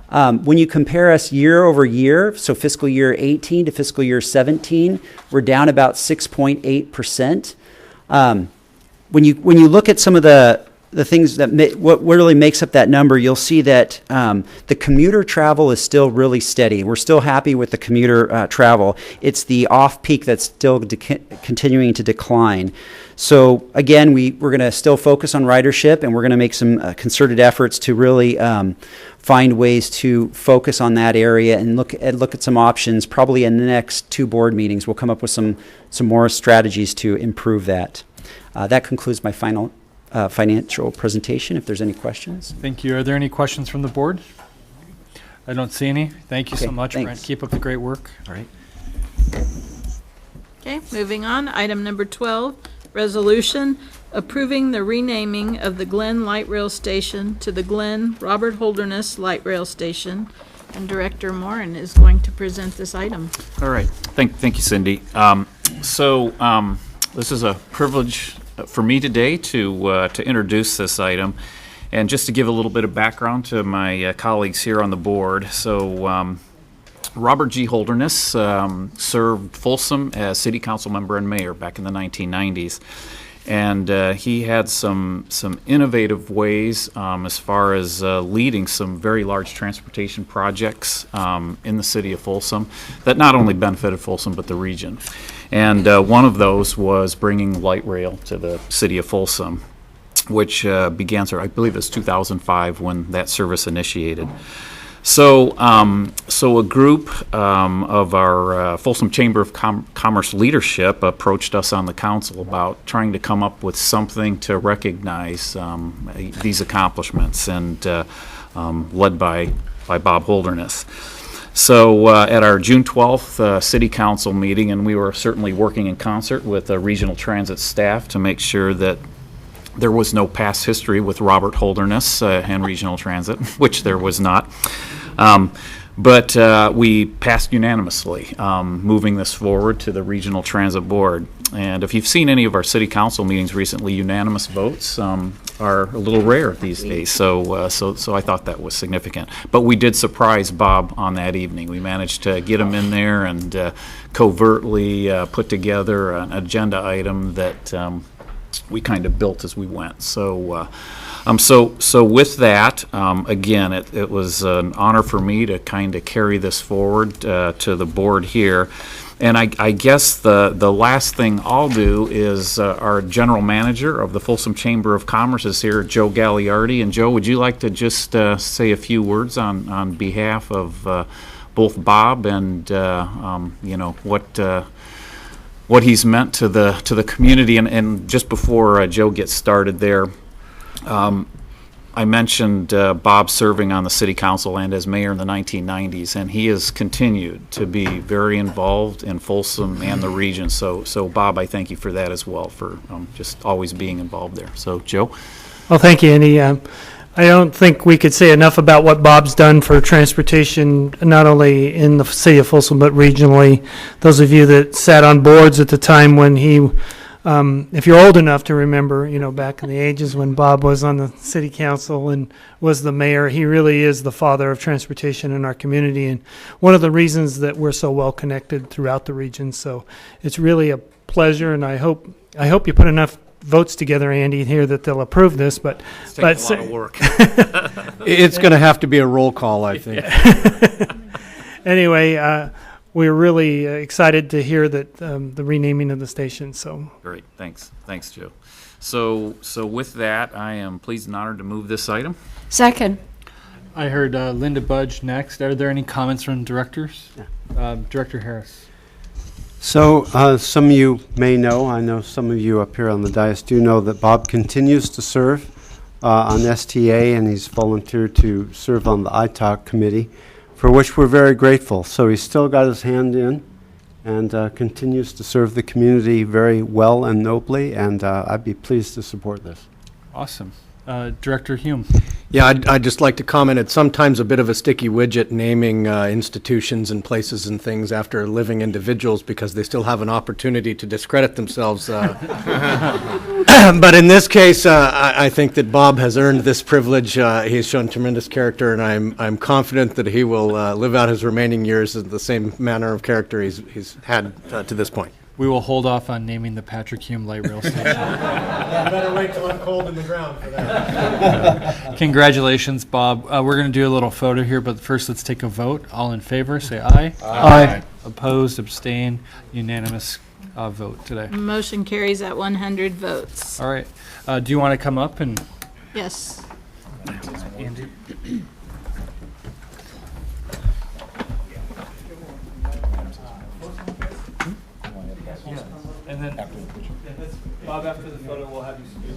When you compare us year over year, so fiscal year 18 to fiscal year 17, we're down about 6.8%. When you look at some of the things that what really makes up that number, you'll see that the commuter travel is still really steady. We're still happy with the commuter travel. It's the off-peak that's still continuing to decline. So again, we're going to still focus on ridership, and we're going to make some concerted efforts to really find ways to focus on that area and look at some options. Probably in the next 2 board meetings, we'll come up with some more strategies to improve that. That concludes my final financial presentation, if there's any questions. Thank you. Are there any questions from the board? I don't see any. Thank you so much, thanks. Brent. Keep up the great work. All right. Okay, moving on. Item number 12, resolution approving the renaming of the Glen Light Rail Station to the Glen Robert Holderness Light Rail Station. And Director Morin is going to present this item. All right. Thank you, Cindy. This is a privilege for me today to introduce this item. And just to give a little bit of background to my colleagues here on the board. So Robert G. Holderness served Folsom as city council member and mayor back in the 1990s. And he had some innovative ways as far as leading some very large transportation projects in the city of Folsom that not only benefited Folsom but the region. And one of those was bringing light rail to the city of Folsom, which began, I believe it was 2005 when that service initiated. So a group of our Folsom Chamber of Commerce leadership approached us on the council about trying to come up with something to recognize these accomplishments, and led by Bob Holderness. So at our June 12th City Council meeting, and we were certainly working in concert with regional transit staff to make sure that there was no past history with Robert Holderness and regional transit, which there was not. But we passed unanimously, moving this forward to the Regional Transit Board. And if you've seen any of our city council meetings recently, unanimous votes are a little rare these days. So I thought that was significant. But we did surprise Bob on that evening. We managed to get him in there and covertly put together an agenda item that we kind of built as we went. So with that, again, it was an honor for me to kind of carry this forward to the board here. And I guess the last thing I'll do is our general manager of the Folsom Chamber of Commerce is here, Joe Gagliardi. And Joe, would you like to just say a few words on behalf of both Bob and what he's meant to the community? And just before Joe gets started there, I mentioned Bob serving on the city council and as mayor in the 1990s, and he has continued to be very involved in Folsom and the region. So Bob, I thank you for that as well, for just always being involved there. So, Joe? Well, thank you, Andy. I don't think we could say enough about what Bob's done for transportation, not only in the city of Folsom, but regionally. Those of you that sat on boards at the time when he, if you're old enough to remember, back in the ages when Bob was on the city council and was the mayor, he really is the father of transportation in our community, and one of the reasons that we're so well connected throughout the region. So it's really a pleasure, and I hope you put enough votes together, Andy, here that they'll approve this, but It's taking a lot of work. It's going to have to be a roll call, I think. Anyway, we're really excited to hear that the renaming of the station. So Great, thanks, Joe. So with that, I am pleased and honored to move this item. Second. I heard Linda Budge next. Are there any comments from directors? Director Harris. So some of you may know, I know some of you up here on the dais do know that Bob continues to serve on STA, and he's volunteered to serve on the ITALC committee, for which we're very grateful. So he's still got his hand in and continues to serve the community very well and nobly, and I'd be pleased to support this. Awesome. Director Hume. Yeah, I'd just like to comment, it's sometimes a bit of a sticky widget naming institutions and places and things after living individuals because they still have an opportunity to discredit themselves. But in this case, I think that Bob has earned this privilege. He's shown tremendous character, and I'm confident that he will live out his remaining years in the same manner of character he's had to this point. We will hold off on naming the Patrick Hume Light Rail Station. Better wait till I'm cold in the ground for that. Congratulations, Bob. We're going to do a little photo here, but first let's take a vote. All in favor, say aye. Aye. Opposed, abstain, unanimous vote today. Motion carries at 100 votes. All right. Do you want to come up and? Yes. Andy? And then, Bob, after the photo, we'll have you speak.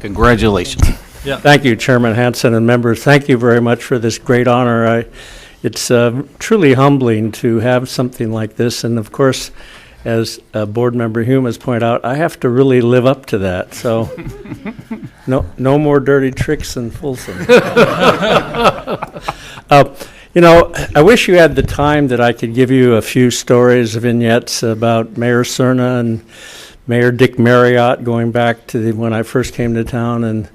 Congratulations. Yeah. Thank you, Chairman Hanson and members. Thank you very much for this great honor. It's truly humbling to have something like this. And of course, as Board Member Hume has pointed out, I have to really live up to that. So no more dirty tricks in Folsom. I wish you had the time that I could give you a few stories, vignettes about Mayor Cerna and Mayor Dick Marriott going back to when I first came to town, and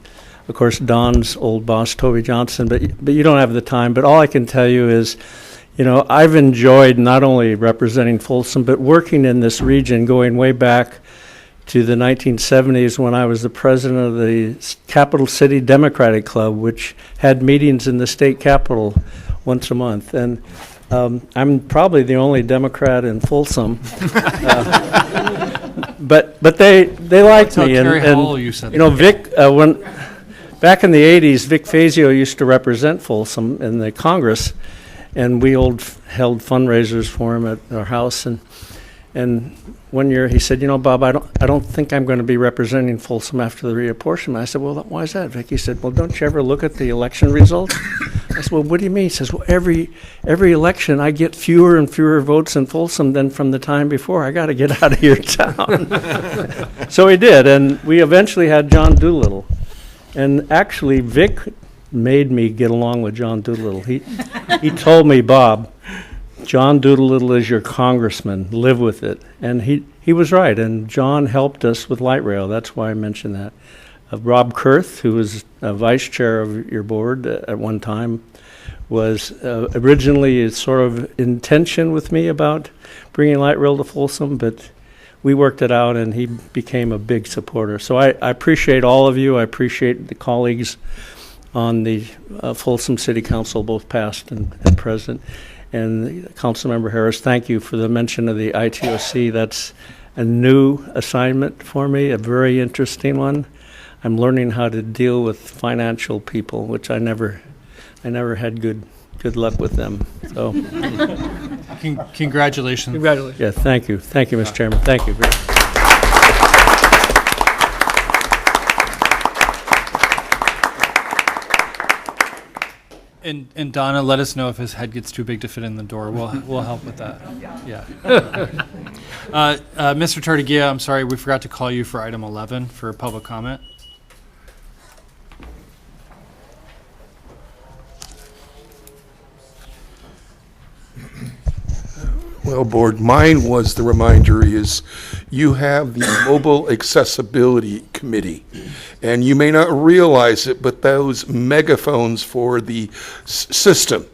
of course Don's old boss Toby Johnson, but you don't have the time. But all I can tell you is, I've enjoyed not only representing Folsom, but working in this region going way back to the 1970s when I was the president of the Capital City Democratic Club, which had meetings in the state capitol once a month. And I'm probably the only Democrat in Folsom. But they liked me, and Vic, when back in the 80s, Vic Fazio used to represent Folsom in the Congress, and we held fundraisers for him at our house. And one year he said, Bob, I don't think I'm going to be representing Folsom after the reapportionment. I said, well, why is that, Vic? He said, well, don't you ever look at the election results? I said, well, what do you mean? He says, well, every election I get fewer and fewer votes in Folsom than from the time before. I got to get out of your town. So he did, and we eventually had John Doolittle. And actually, Vic made me get along with John Doolittle. He told me, Bob, John Doolittle is your congressman. Live with it. And he was right. And John helped us with light rail. That's why I mentioned that. Rob Kurth, who was vice chair of your board at one time, was originally sort of in tension with me about bringing light rail to Folsom, but we worked it out, and he became a big supporter. So I appreciate all of you. I appreciate the colleagues on the Folsom City Council, both past and present. And Councilmember Harris, thank you for the mention of the ITOC. That's a new assignment for me, a very interesting one. I'm learning how to deal with financial people, which I never had good luck with them. So, congratulations. Congratulations. Yeah, thank you, Mr. Chairman. Thank you. And Donna, let us know if his head gets too big to fit in the door. We'll help with that. Yeah. Mr. Tartagia, I'm sorry, we forgot to call you for item 11 for public comment. Well, Board, mine was the reminder is you have the Mobile Accessibility Committee, and you may not realize it, but those megaphones for the system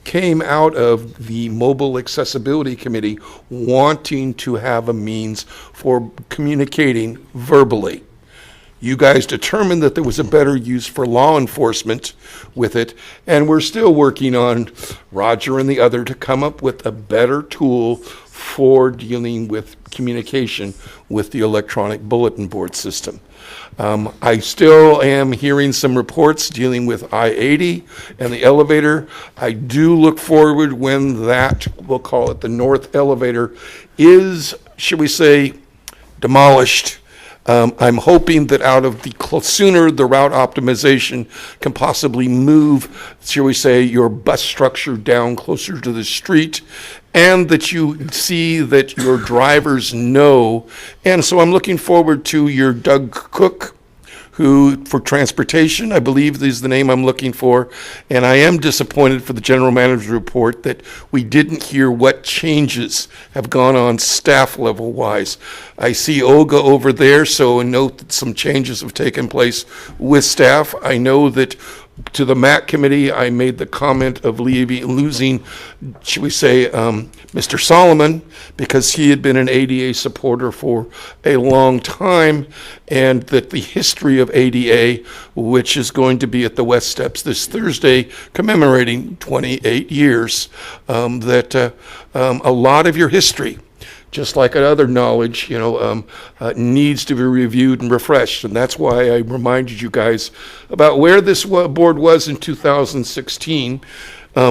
came out of the Mobile Accessibility Committee wanting to have a means for communicating verbally. You guys determined that there was a better use for law enforcement with it, and we're still working on, Roger and the other, to come up with a better tool for dealing with communication with the electronic bulletin board system. I still am hearing some reports dealing with I-80 and the elevator. I do look forward when that, we'll call it the north elevator, is, should we say, demolished. I'm hoping that out of the sooner the route optimization can possibly move, shall we say, your bus structure down closer to the street, and that you see that your drivers know. And so I'm looking forward to your Doug Cook, who, for transportation, I believe is the name I'm looking for. And I am disappointed for the general manager's report that we didn't hear what changes have gone on staff level wise. I see Olga over there, so I note that some changes have taken place with staff. I know that to the MAC committee, I made the comment of losing, should we say, Mr. Solomon, because he had been an ADA supporter for a long time, and that the history of ADA, which is going to be at the West Steps this Thursday, commemorating 28 years, that a lot of your history, just like other knowledge, needs to be reviewed and refreshed. And that's why I reminded you guys about where this board was in 2016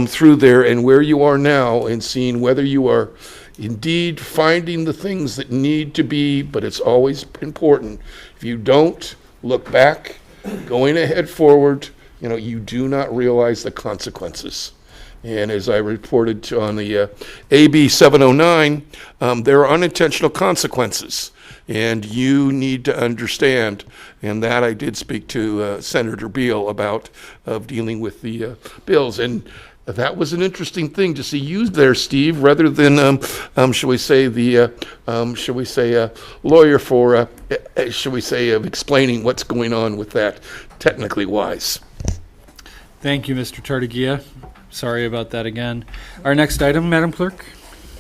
through there and where you are now, and seeing whether you are indeed finding the things that need to be, but it's always important. If you don't look back, going ahead forward, you do not realize the consequences. And as I reported on the AB 709, there are unintentional consequences, and you need to understand. And that I did speak to Senator Beal about of dealing with the bills. And that was an interesting thing to see you there, Steve, rather than, shall we say, the, lawyer for, shall we say, of explaining what's going on with that, technically wise. Thank you, Mr. Tartagia. Sorry about that again. Our next item, Madam Clerk.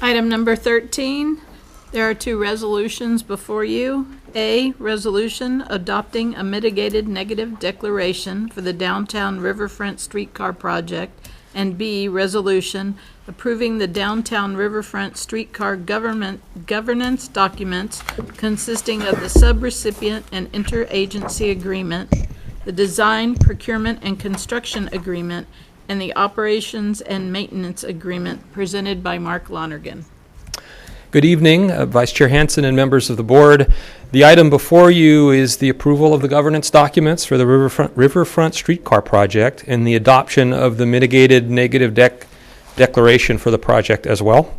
Item number 13, there are two resolutions before you. A, resolution adopting a mitigated negative declaration for the downtown Riverfront streetcar project, and B, resolution approving the downtown Riverfront streetcar governance documents consisting of the subrecipient and interagency agreement, the design, procurement, and construction agreement, and the operations and maintenance agreement, presented by Mark Lonergan. Good evening, Vice Chair Hansen and members of the board. The item before you is the approval of the governance documents for the Riverfront streetcar project and the adoption of the mitigated negative declaration for the project as well.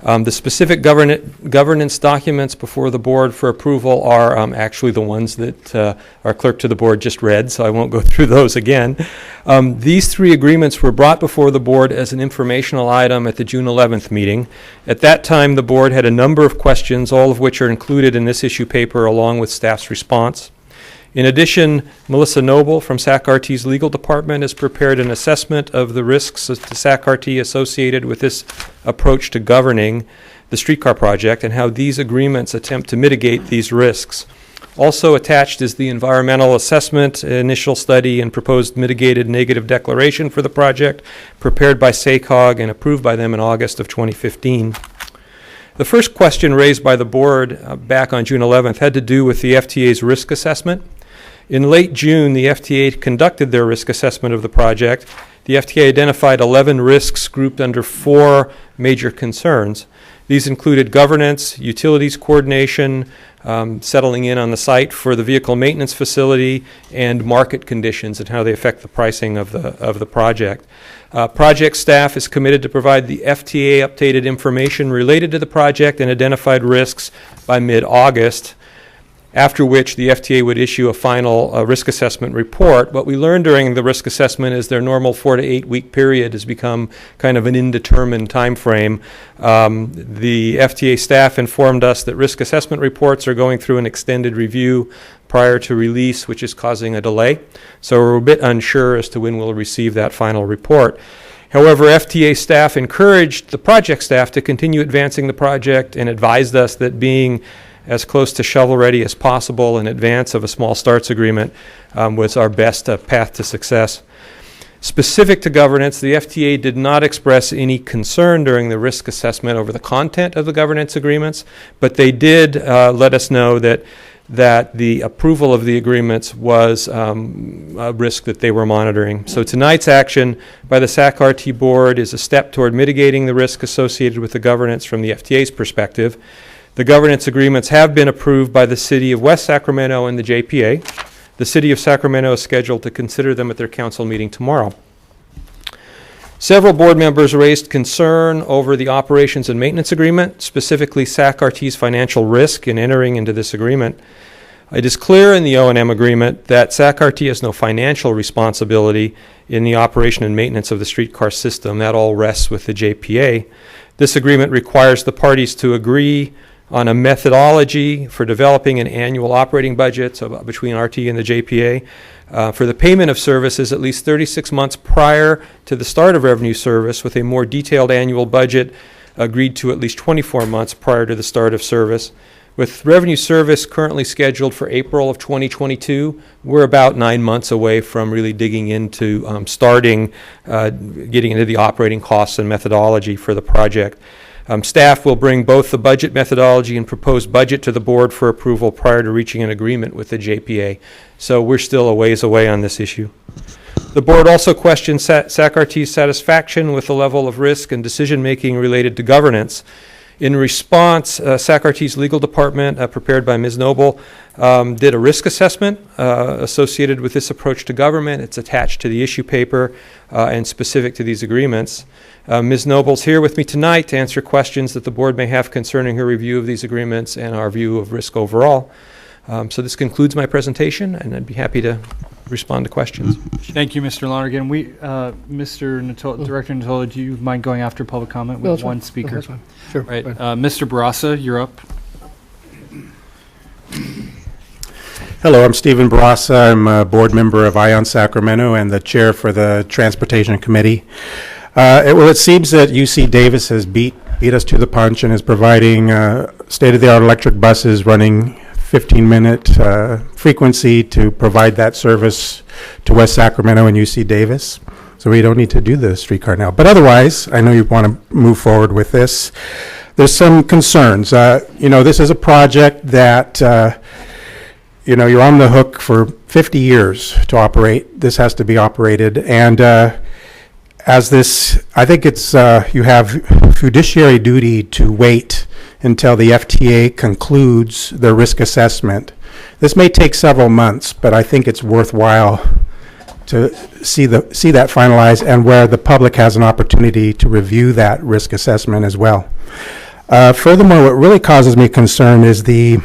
The specific governance documents before the board for approval are actually the ones that our clerk to the board just read, so I won't go through those again. These three agreements were brought before the board as an informational item at the June 11th meeting. At that time, the board had a number of questions, all of which are included in this issue paper along with staff's response. In addition, Melissa Noble from SAC-RT's legal department has prepared an assessment of the risks to SAC-RT associated with this approach to governing the streetcar project and how these agreements attempt to mitigate these risks. Also attached is the environmental assessment, initial study, and proposed mitigated negative declaration for the project prepared by SACOG and approved by them in August of 2015. The first question raised by the board back on June 11th had to do with the FTA's risk assessment. In late June, the FTA conducted their risk assessment of the project. The FTA identified 11 risks grouped under 4 major concerns. These included governance, utilities coordination, settling in on the site for the vehicle maintenance facility, and market conditions and how they affect the pricing of the project. Project staff is committed to provide the FTA updated information related to the project and identified risks by mid-August, after which the FTA would issue a final risk assessment report. What we learned during the risk assessment is their normal 4 to 8 week period has become kind of an indeterminate time frame. The FTA staff informed us that risk assessment reports are going through an extended review prior to release, which is causing a delay. So we're a bit unsure as to when we'll receive that final report. However, FTA staff encouraged the project staff to continue advancing the project and advised us that being as close to shovel-ready as possible in advance of a small starts agreement was our best path to success. Specific to governance, the FTA did not express any concern during the risk assessment over the content of the governance agreements, but they did let us know that the approval of the agreements was a risk that they were monitoring. So tonight's action by the SAC-RT board is a step toward mitigating the risk associated with the governance from the FTA's perspective. The governance agreements have been approved by the City of West Sacramento and the JPA. The City of Sacramento is scheduled to consider them at their council meeting tomorrow. Several board members raised concern over the operations and maintenance agreement, specifically SAC-RT's financial risk in entering into this agreement. It is clear in the O&M agreement that SAC-RT has no financial responsibility in the operation and maintenance of the streetcar system. That all rests with the JPA. This agreement requires the parties to agree on a methodology for developing an annual operating budget, so between RT and the JPA, for the payment of services at least 36 months prior to the start of revenue service, with a more detailed annual budget agreed to at least 24 months prior to the start of service. With revenue service currently scheduled for April of 2022, we're about 9 months away from really digging into getting into the operating costs and methodology for the project. Staff will bring both the budget methodology and proposed budget to the board for approval prior to reaching an agreement with the JPA. So we're still a ways away on this issue. The board also questioned SAC-RT's satisfaction with the level of risk and decision-making related to governance. In response, SAC-RT's legal department, prepared by Ms. Noble, did a risk assessment associated with this approach to government. It's attached to the issue paper and specific to these agreements. Ms. Noble's here with me tonight to answer questions that the board may have concerning her review of these agreements and our view of risk overall. So this concludes my presentation, and I'd be happy to respond to questions. Thank you, Mr. Lonergan. Director Natola, do you mind going after public comment? We have one speaker. That's fine. Sure. Right. Mr. Barassa, you're up. Hello, I'm Stephen Barassa. I'm a board member of ION Sacramento and the chair for the Transportation Committee. It seems that UC Davis has beat us to the punch and is providing state-of-the-art electric buses running 15-minute frequency to provide that service to West Sacramento and UC Davis. So we don't need to do the streetcar now. But otherwise, I know you want to move forward with this. There's some concerns. This is a project that, you're on the hook for 50 years to operate. This has to be operated. And I think it's you have fiduciary duty to wait until the FTA concludes their risk assessment. This may take several months, but I think it's worthwhile to see that finalized and where the public has an opportunity to review that risk assessment as well. Furthermore, what really causes me concern is the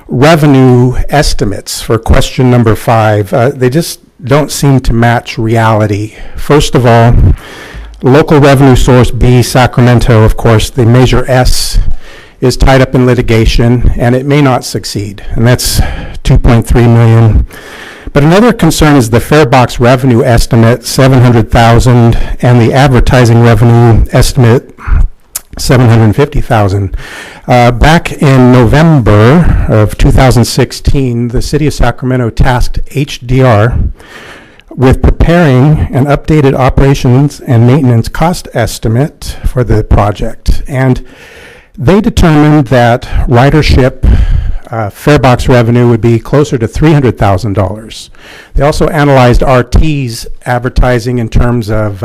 revenue estimates for question number 5. They just don't seem to match reality. First of all, local revenue source B, Sacramento, of course, the Measure S is tied up in litigation, and it may not succeed, and that's $2.3 million. But another concern is the fare box revenue estimate, $700,000, and the advertising revenue estimate, $750,000. Back in November of 2016, the City of Sacramento tasked HDR with preparing an updated operations and maintenance cost estimate for the project. And they determined that ridership fare box revenue would be closer to $300,000. They also analyzed RT's advertising in terms of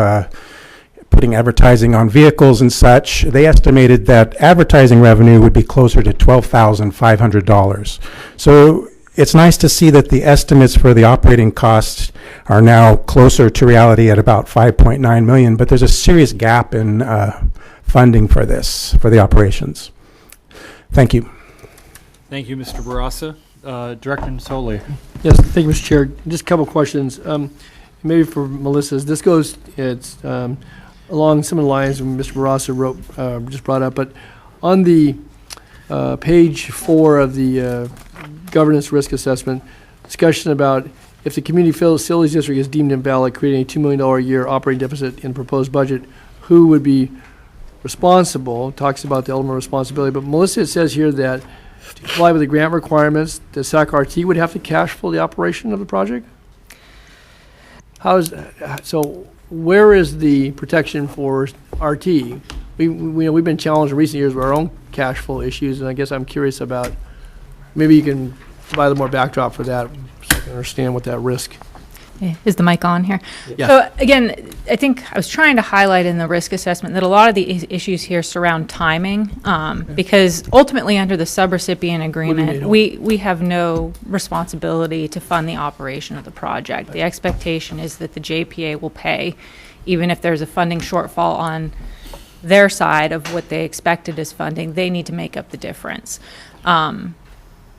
putting advertising on vehicles and such. They estimated that advertising revenue would be closer to $12,500. So it's nice to see that the estimates for the operating costs are now closer to reality at about $5.9 million, but there's a serious gap in funding for this, for the operations. Thank you. Thank you, Mr. Barassa. Director Nsoli. Yes, thank you, Mr. Chair. Just a couple of questions. Maybe for Melissa. This goes, it's along some of the lines Mr. Barassa just brought up, but on the page 4 of the governance risk assessment, discussion about if the community facilities district is deemed invalid, creating a $2 million a year operating deficit in proposed budget, who would be responsible? Talks about the element of responsibility, but Melissa, it says here that to comply with the grant requirements, the SAC RT would have to cash flow the operation of the project? So where is the protection for RT? We've been challenged in recent years with our own cash flow issues, and I guess I'm curious about, maybe you can provide a little more backdrop for that so I can understand what that risk. Is the mic on here? Yeah. So again, I think I was trying to highlight in the risk assessment that a lot of the issues here surround timing, because ultimately under the subrecipient agreement, we have no responsibility to fund the operation of the project. The expectation is that the JPA will pay, even if there's a funding shortfall on their side of what they expected as funding, they need to make up the difference.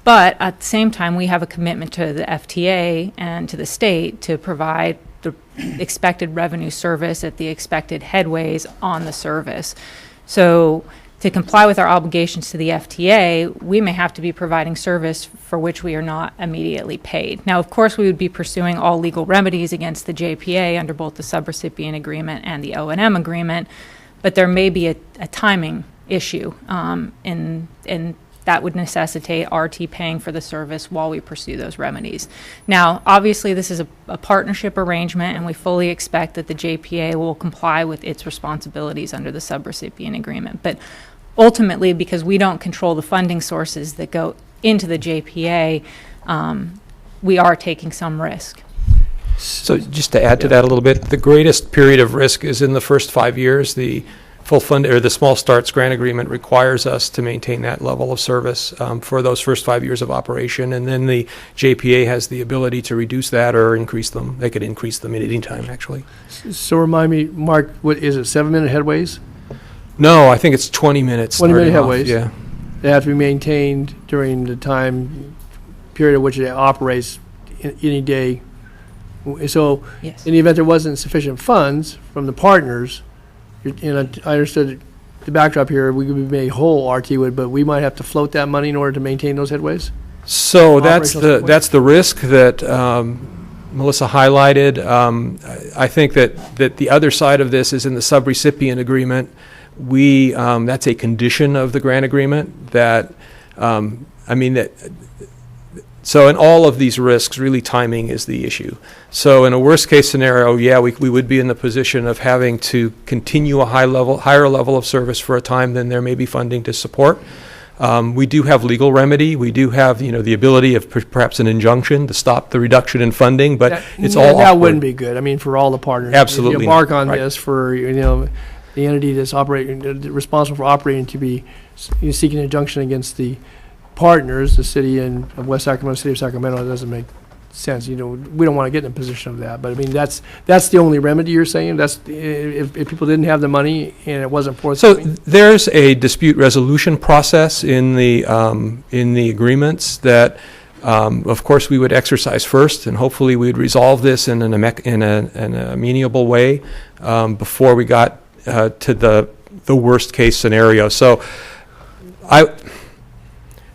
But at the same time, we have a commitment to the FTA and to the state to provide the expected revenue service at the expected headways on the service. So to comply with our obligations to the FTA, we may have to be providing service for which we are not immediately paid. Now, of course, we would be pursuing all legal remedies against the JPA under both the subrecipient agreement and the O&M agreement, but there may be a timing issue in that would necessitate RT paying for the service while we pursue those remedies. Now, obviously, this is a partnership arrangement, and we fully expect that the JPA will comply with its responsibilities under the subrecipient agreement. But ultimately, because we don't control the funding sources that go into the JPA, we are taking some risk. So just to add to that a little bit, the greatest period of risk is in the first 5 years. The full fund or the small starts grant agreement requires us to maintain that level of service for those first 5 years of operation, and then the JPA has the ability to reduce that or increase them. They could increase them at any time, actually. So remind me, Mark, what is it, 7-minute headways? No, I think it's 20 minutes. 20-minute headways? Yeah. They have to be maintained during the time period of which it operates any day. So yes. In the event there wasn't sufficient funds from the partners, and I understood the backdrop here, we could be made whole, RT would, but we might have to float that money in order to maintain those headways? So that's the risk that Melissa highlighted. I think that the other side of this is in the subrecipient agreement. That's a condition of the grant agreement that, so in all of these risks, really timing is the issue. So in a worst case scenario, yeah, we would be in the position of having to continue a higher level of service for a time than there may be funding to support. We do have legal remedy. We do have, the ability of perhaps an injunction to stop the reduction in funding, but it's all that awkward. wouldn't be good. I mean, for all the partners. Absolutely If you embark on right. this for, the entity that's responsible for operating to be seeking an injunction against the partners, the city of West Sacramento, City of Sacramento, it doesn't make sense, we don't want to get in a position of that. But I mean, that's the only remedy you're saying? That's, if people didn't have the money and it wasn't forthcoming? So there's a dispute resolution process in the agreements that, of course, we would exercise first, and hopefully we'd resolve this in an amenable way before we got to the worst case scenario. So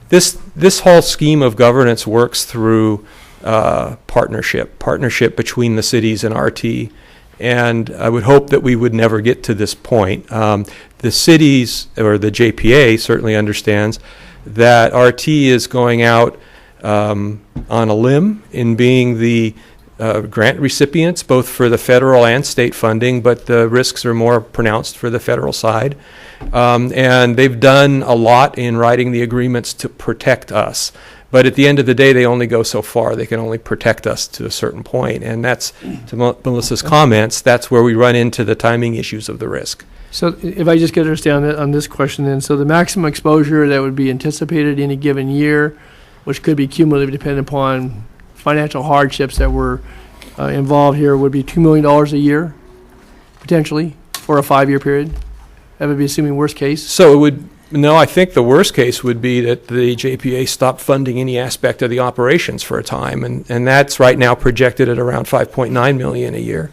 this whole scheme of governance works through partnership between the cities and RT. And I would hope that we would never get to this point. The cities, or the JPA, certainly understands that RT is going out on a limb in being the grant recipients, both for the federal and state funding, but the risks are more pronounced for the federal side. And they've done a lot in writing the agreements to protect us. But at the end of the day, they only go so far. They can only protect us to a certain point. And that's, to Melissa's comments, that's where we run into the timing issues of the risk. So if I just get to understand on this question then, so the maximum exposure that would be anticipated any given year, which could be cumulative depending upon financial hardships that were involved here, would be $2 million a year, potentially, for a 5-year period? That would be assuming worst case? So it would, no, I think the worst case would be that the JPA stopped funding any aspect of the operations for a time, and that's right now projected at around $5.9 million a year.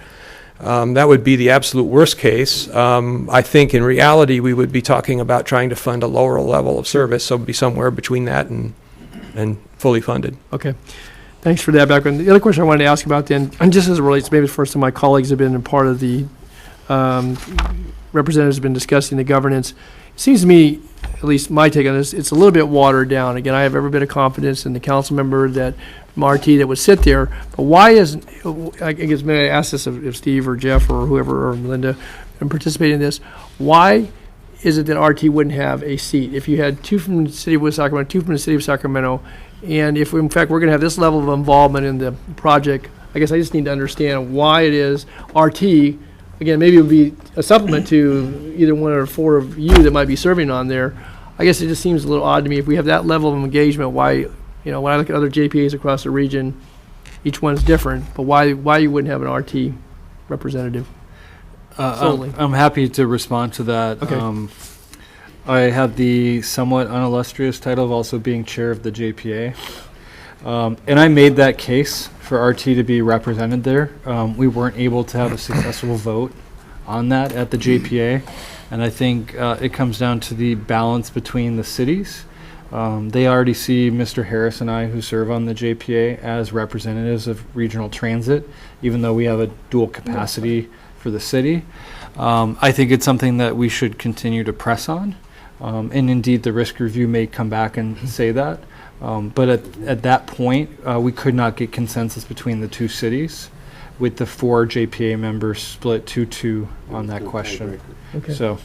That would be the absolute worst case. I think in reality we would be talking about trying to fund a lower level of service, so it would be somewhere between that and fully funded. Okay. Thanks for that background. The other question I wanted to ask about then, and just as it relates, maybe for some of my colleagues have been a part of the representatives have been discussing the governance. It seems to me, at least my take on this, it's a little bit watered down. Again, I have every bit of confidence in the council member that Marty that would sit there, but why isn't, I guess maybe I ask this if Steve or Jeff or whoever or Linda participate in this, why is it that RT wouldn't have a seat? If you had 2 from the city of Sacramento, 2 from the city of Sacramento, and if in fact we're going to have this level of involvement in the project, I guess I just need to understand why it is RT. Again, maybe it would be a supplement to either one or 4 of you that might be serving on there. I guess it just seems a little odd to me if we have that level of engagement. Why, when I look at other JPAs across the region, each one's different. But why you wouldn't have an RT representative? I'm happy to respond to that. Okay. I have the somewhat unillustrious title of also being chair of the JPA. And I made that case for RT to be represented there. We weren't able to have a successful vote on that at the JPA. And I think it comes down to the balance between the cities. They already see Mr. Harris and I, who serve on the JPA, as representatives of regional transit, even though we have a dual capacity for the city. I think it's something that we should continue to press on. And indeed, the risk review may come back and say that. But at that point, we could not get consensus between the 2 cities, with the 4 JPA members split 2-2 on that question. Okay. So,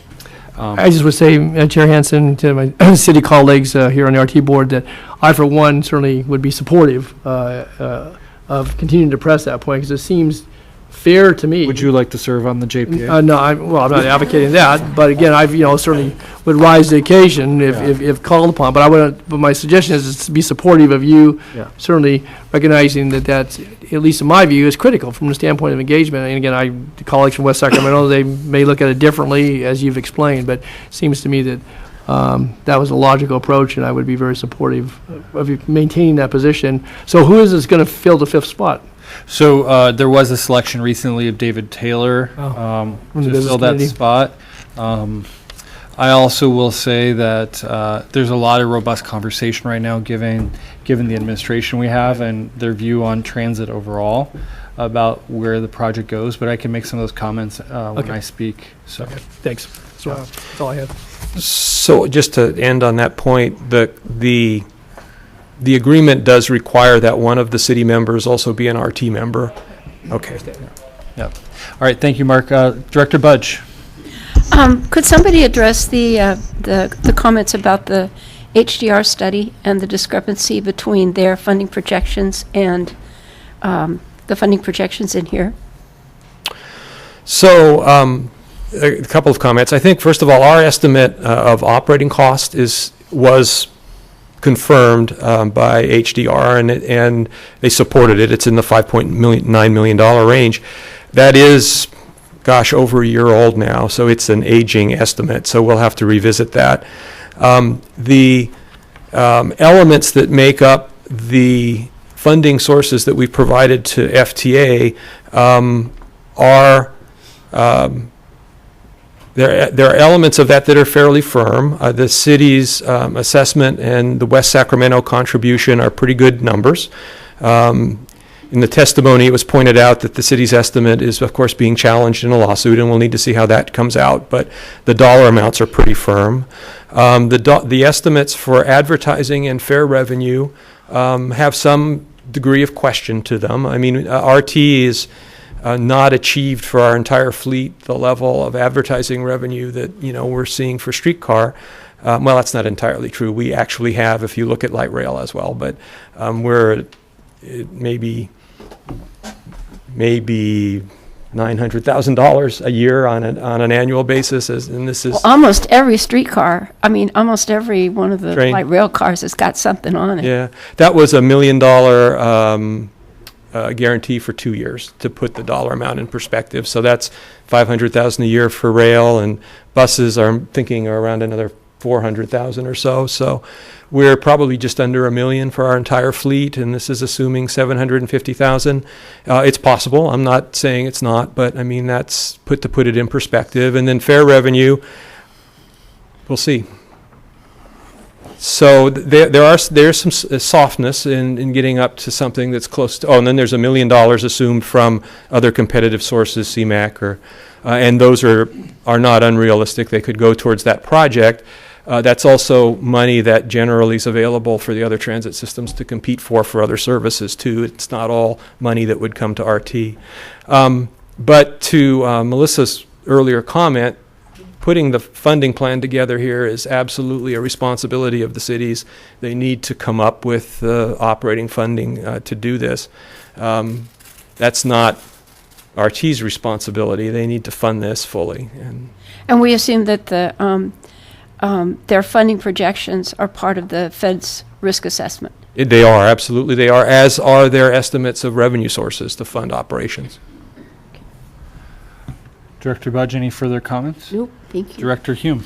I just would say, Chair Hansen, to my city colleagues here on the RT board, that I, for one, certainly would be supportive of continuing to press that point, because it seems fair to me. Would you like to serve on the JPA? No, I'm not advocating that, but again, I've certainly would rise to the occasion if called upon. But but my suggestion is to be supportive of you, certainly recognizing that that's, at least in my view, is critical from the standpoint of engagement. And again, the colleagues from West Sacramento, they may look at it differently, as you've explained, but it seems to me that that was a logical approach, and I would be very supportive of you maintaining that position. So who is this going to fill the 5th spot? So there was a selection recently of David Taylor to fill that spot. I also will say that there's a lot of robust conversation right now, given the administration we have and their view on transit overall, about where the project goes. But I can make some of those comments when I speak. So thanks. That's all I have. So just to end on that point, the agreement does require that one of the city members also be an RT member. Okay. Yep. All right. Thank you, Mark. Director Budge. Could somebody address the comments about the HDR study and the discrepancy between their funding projections and the funding projections in here? So a couple of comments. I think, first of all, our estimate of operating cost was confirmed by HDR, and they supported it. It's in the $5.9 million range. That is, gosh, over a year old now, so it's an aging estimate, so we'll have to revisit that. The elements that make up the funding sources that we provided to FTA are there are elements of that are fairly firm. The city's assessment and the West Sacramento contribution are pretty good numbers. In the testimony, it was pointed out that the city's estimate is, of course, being challenged in a lawsuit, and we'll need to see how that comes out, but the dollar amounts are pretty firm. The estimates for advertising and fair revenue have some degree of question to them. I mean, RT is not achieved for our entire fleet the level of advertising revenue that we're seeing for streetcar. Well, that's not entirely true. We actually have, if you look at light rail as well, but we're maybe $900,000 a year on an annual basis, and this is almost every streetcar. I mean, almost every one of the train. light rail cars has got something on it. Yeah, that was $1 million guarantee for 2 years to put the dollar amount in perspective. So that's $500,000 a year for rail, and buses are thinking are around another $400,000 or so. So we're probably just under $1 million for our entire fleet, and this is assuming $750,000. It's possible. I'm not saying it's not, but I mean that's to put it in perspective. And then fair revenue, we'll see. So there's some softness in getting up to something that's close to. Oh, and then there's $1 million assumed from other competitive sources, CMAQ, and those are not unrealistic. They could go towards that project. That's also money that generally is available for the other transit systems to compete for other services too. It's not all money that would come to RT. But to Melissa's earlier comment, putting the funding plan together here is absolutely a responsibility of the cities. They need to come up with operating funding to do this. That's not RT's responsibility. They need to fund this fully. And we assume that their funding projections are part of the Fed's risk assessment. They are, absolutely they are, as are their estimates of revenue sources to fund operations. Director Budge, any further comments? Nope, thank you. Director Hume.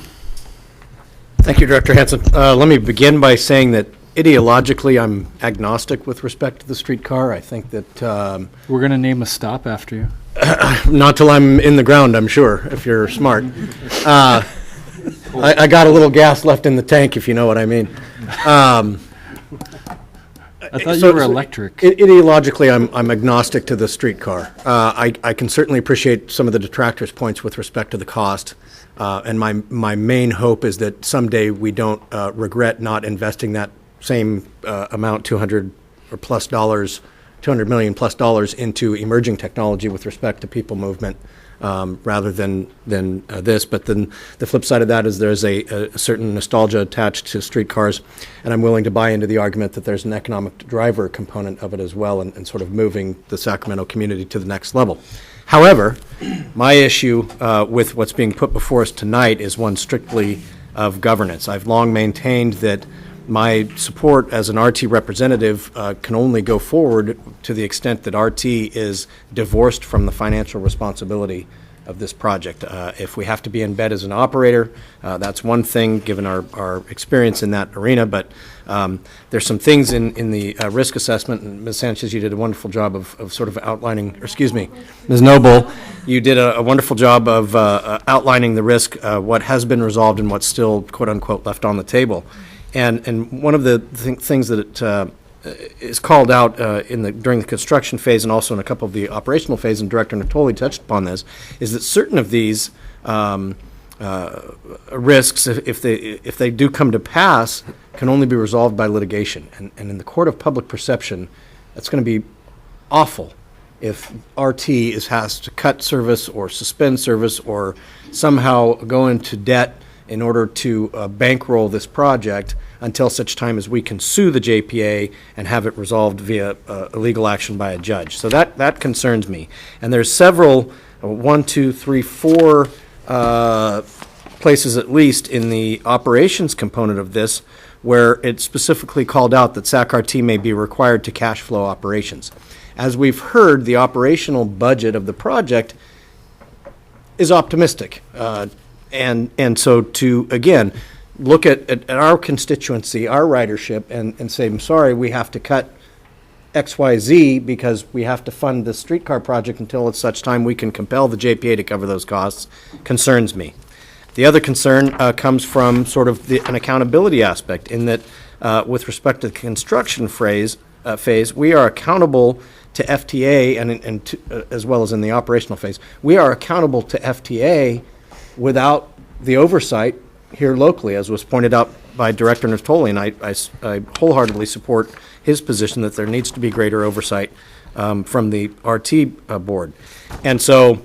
Thank you, Director Hanson. Let me begin by saying that ideologically I'm agnostic with respect to the streetcar. I think that... We're going to name a stop after you. Not till I'm in the ground, I'm sure, if you're smart. I got a little gas left in the tank, if you know what I mean. I thought you were electric. Ideologically, I'm agnostic to the streetcar. I can certainly appreciate some of the detractors' points with respect to the cost. And my main hope is that someday we don't regret not investing that same amount, $200 million plus dollars into emerging technology with respect to people movement. Rather than this. But then the flip side of that is there's a certain nostalgia attached to streetcars, and I'm willing to buy into the argument that there's an economic driver component of it as well, and sort of moving the Sacramento community to the next level. However, my issue with what's being put before us tonight is one strictly of governance. I've long maintained that my support as an RT representative can only go forward to the extent that RT is divorced from the financial responsibility of this project. If we have to be in bed as an operator, that's one thing given our experience in that arena, but there's some things in the risk assessment, and Ms. Sanchez, you did a wonderful job of sort of outlining, or excuse me, Ms. Noble, you did a wonderful job of outlining the risk, what has been resolved and what's still, quote unquote, left on the table. And one of the things that is called out during the construction phase and also in a couple of the operational phase, and Director Natoli touched upon this, is that certain of these risks, if they do come to pass, can only be resolved by litigation. And in the court of public perception, that's going to be awful if RT has to cut service or suspend service or somehow go into debt in order to bankroll this project until such time as we can sue the JPA and have it resolved via a legal action by a judge. So that concerns me. And there's several, 1, 2, 3, 4 places at least in the operations component of this where it specifically called out that SAC-RT may be required to cash flow operations. As we've heard, the operational budget of the project is optimistic. And so to, again, look at our constituency, our ridership, and say, I'm sorry, we have to cut XYZ because we have to fund the streetcar project until it's such time we can compel the JPA to cover those costs, concerns me. The other concern comes from sort of an accountability aspect in that with respect to the construction phase, we are accountable to FTA as well as in the operational phase. We are accountable to FTA without the oversight here locally, as was pointed out by Director Naftoli, and I wholeheartedly support his position that there needs to be greater oversight from the RT board. And so,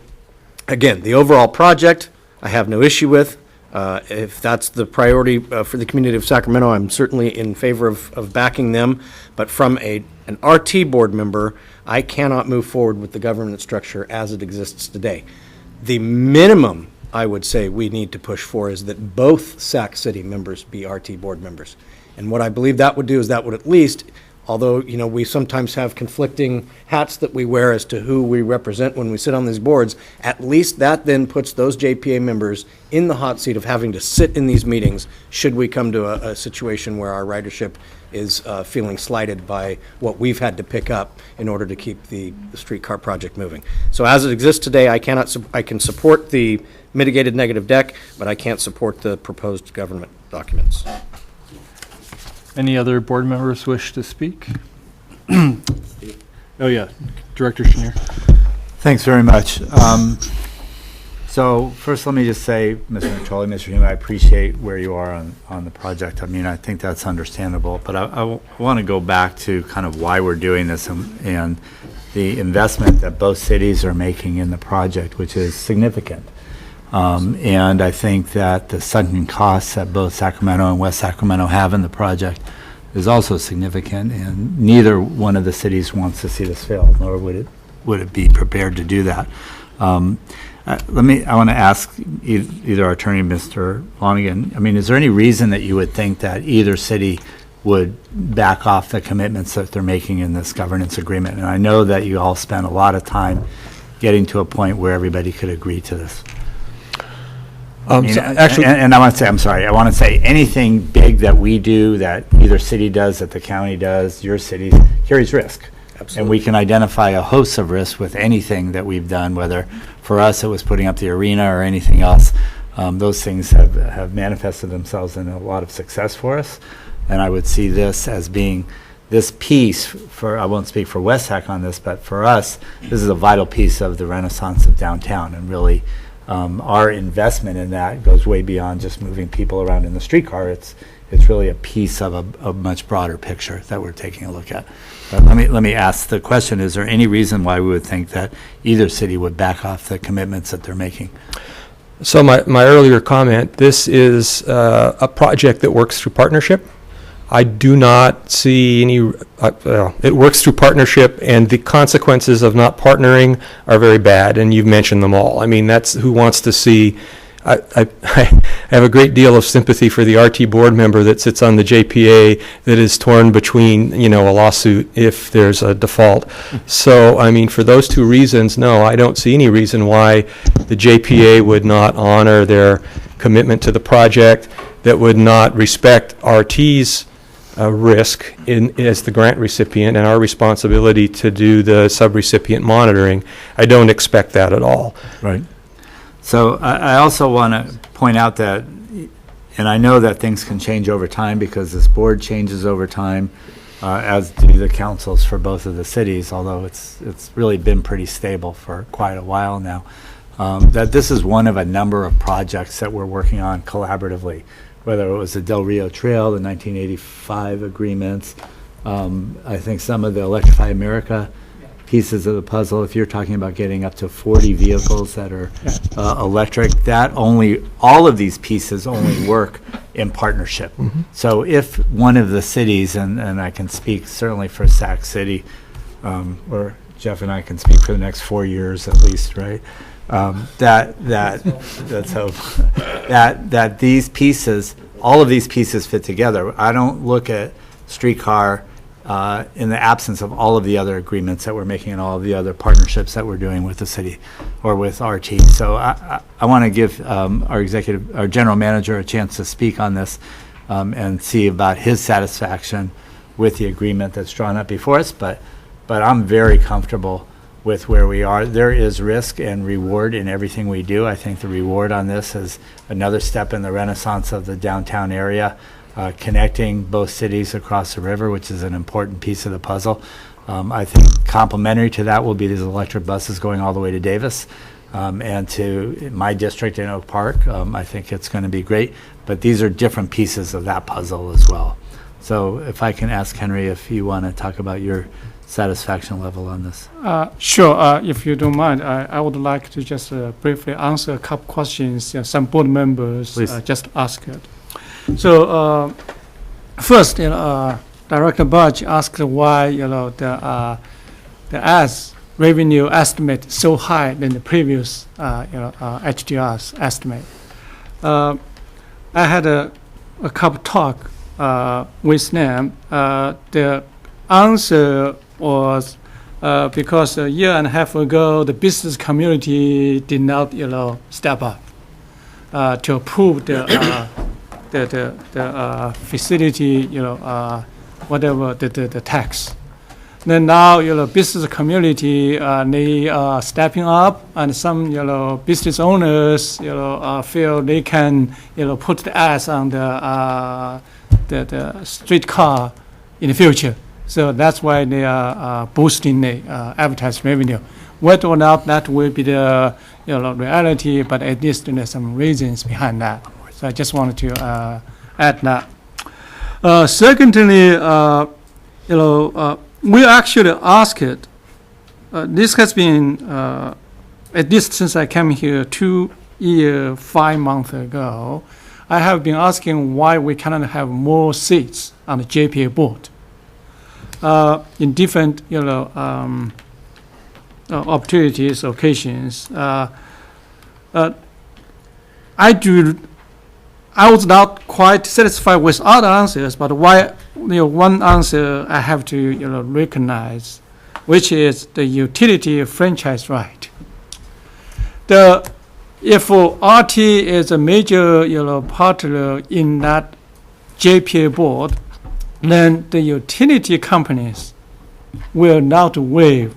again, the overall project, I have no issue with. If that's the priority for the community of Sacramento, I'm certainly in favor of backing them. But from an RT board member, I cannot move forward with the governance structure as it exists today. The minimum I would say we need to push for is that both Sac City members be RT board members. And what I believe that would do is that would at least, although, you know, we sometimes have conflicting hats that we wear as to who we represent when we sit on these boards, at least that then puts those JPA members in the hot seat of having to sit in these meetings should we come to a situation where our ridership is feeling slighted by what we've had to pick up in order to keep the streetcar project moving. So as it exists today, I can support the mitigated negative deck, but I can't support the proposed government documents. Any other board members wish to speak? Oh yeah, Director Chenier. Thanks very much. So first, let me just say, Mr. Naftoli, Mr. Hume, I appreciate where you are on the project. I mean, I think that's understandable, but I want to go back to kind of why we're doing this and the investment that both cities are making in the project, which is significant. And I think that the sunken costs that both Sacramento and West Sacramento have in the project is also significant, and neither one of the cities wants to see this fail, nor would it be prepared to do that. I want to ask either our attorney, Mr. Lonigan, I mean, is there any reason that you would think that either city would back off the commitments that they're making in this governance agreement? And I know that you all spent a lot of time getting to a point where everybody could agree to this. Actually, and I want to say, I'm sorry, I want to say anything big that we do, that either city does, that the county does, your city, carries risk. Absolutely. And we can identify a host of risks with anything that we've done, whether for us it was putting up the arena or anything else. Those things have manifested themselves in a lot of success for us. And I would see this as being this piece for, I won't speak for West Sac on this, but for us, this is a vital piece of the renaissance of downtown, and really our investment in that goes way beyond just moving people around in the streetcar. It's really a piece of a much broader picture that we're taking a look at. But let me ask the question: is there any reason why we would think that either city would back off the commitments that they're making? So my earlier comment: this is a project that works through partnership. I do not see any. It works through partnership, and the consequences of not partnering are very bad, and you've mentioned them all. I mean, that's who wants to see. I have a great deal of sympathy for the RT board member that sits on the JPA that is torn between, a lawsuit if there's a default. So, I mean, for those two reasons, no, I don't see any reason why the JPA would not honor their commitment to the project, that would not respect RT's risk as the grant recipient and our responsibility to do the subrecipient monitoring. I don't expect that at all. Right. So I also want to point out that, and I know that things can change over time because this board changes over time, as do the councils for both of the cities, although it's really been pretty stable for quite a while now, that this is one of a number of projects that we're working on collaboratively, whether it was the Del Rio Trail, the 1985 agreements, I think some of the Electrify America pieces of the puzzle. If you're talking about getting up to 40 vehicles that are electric, all of these pieces only work in partnership. Mm-hmm. So if one of the cities, and I can speak certainly for Sac City, or Jeff and I can speak for the next 4 years at least, right? Let's hope that these pieces all of these pieces fit together. I don't look at streetcar in the absence of all of the other agreements that we're making and all of the other partnerships that we're doing with the city or with RT. So I want to give our general manager a chance to speak on this and see about his satisfaction with the agreement that's drawn up before us. But I'm very comfortable with where we are. There is risk and reward in everything we do. I think the reward on this is another step in the renaissance of the downtown area, connecting both cities across the river, which is an important piece of the puzzle. I think complementary to that will be these electric buses going all the way to Davis and to my district in Oak Park. I think it's going to be great, but these are different pieces of that puzzle as well. So if I can ask Henry if you want to talk about your satisfaction level on this. Sure. If you don't mind, I would like to just briefly answer a couple questions some board members just asked. So first, Director Budge asked why the ads revenue estimate so high than the previous HDR's estimate. I had a couple talk with them. The answer was because a year and a half ago, the business community did not, step up to approve the facility, whatever the tax. Then now, business community they are stepping up, and some, business owners, feel they can, put the ads on the streetcar in the future. So that's why they are boosting the advertising revenue. Whether or not that will be the reality, but at least there's some reasons behind that. So I just wanted to add that. Secondly, we actually asked it. This has been at least since I came here 2 years, 5 months ago. I have been asking why we cannot have more seats on the JPA board. In different, opportunities, occasions. I was not quite satisfied with other answers, but one answer I have to, recognize, which is the utility franchise right. If RT is a major, partner in that JPA board, then the utility companies will not waive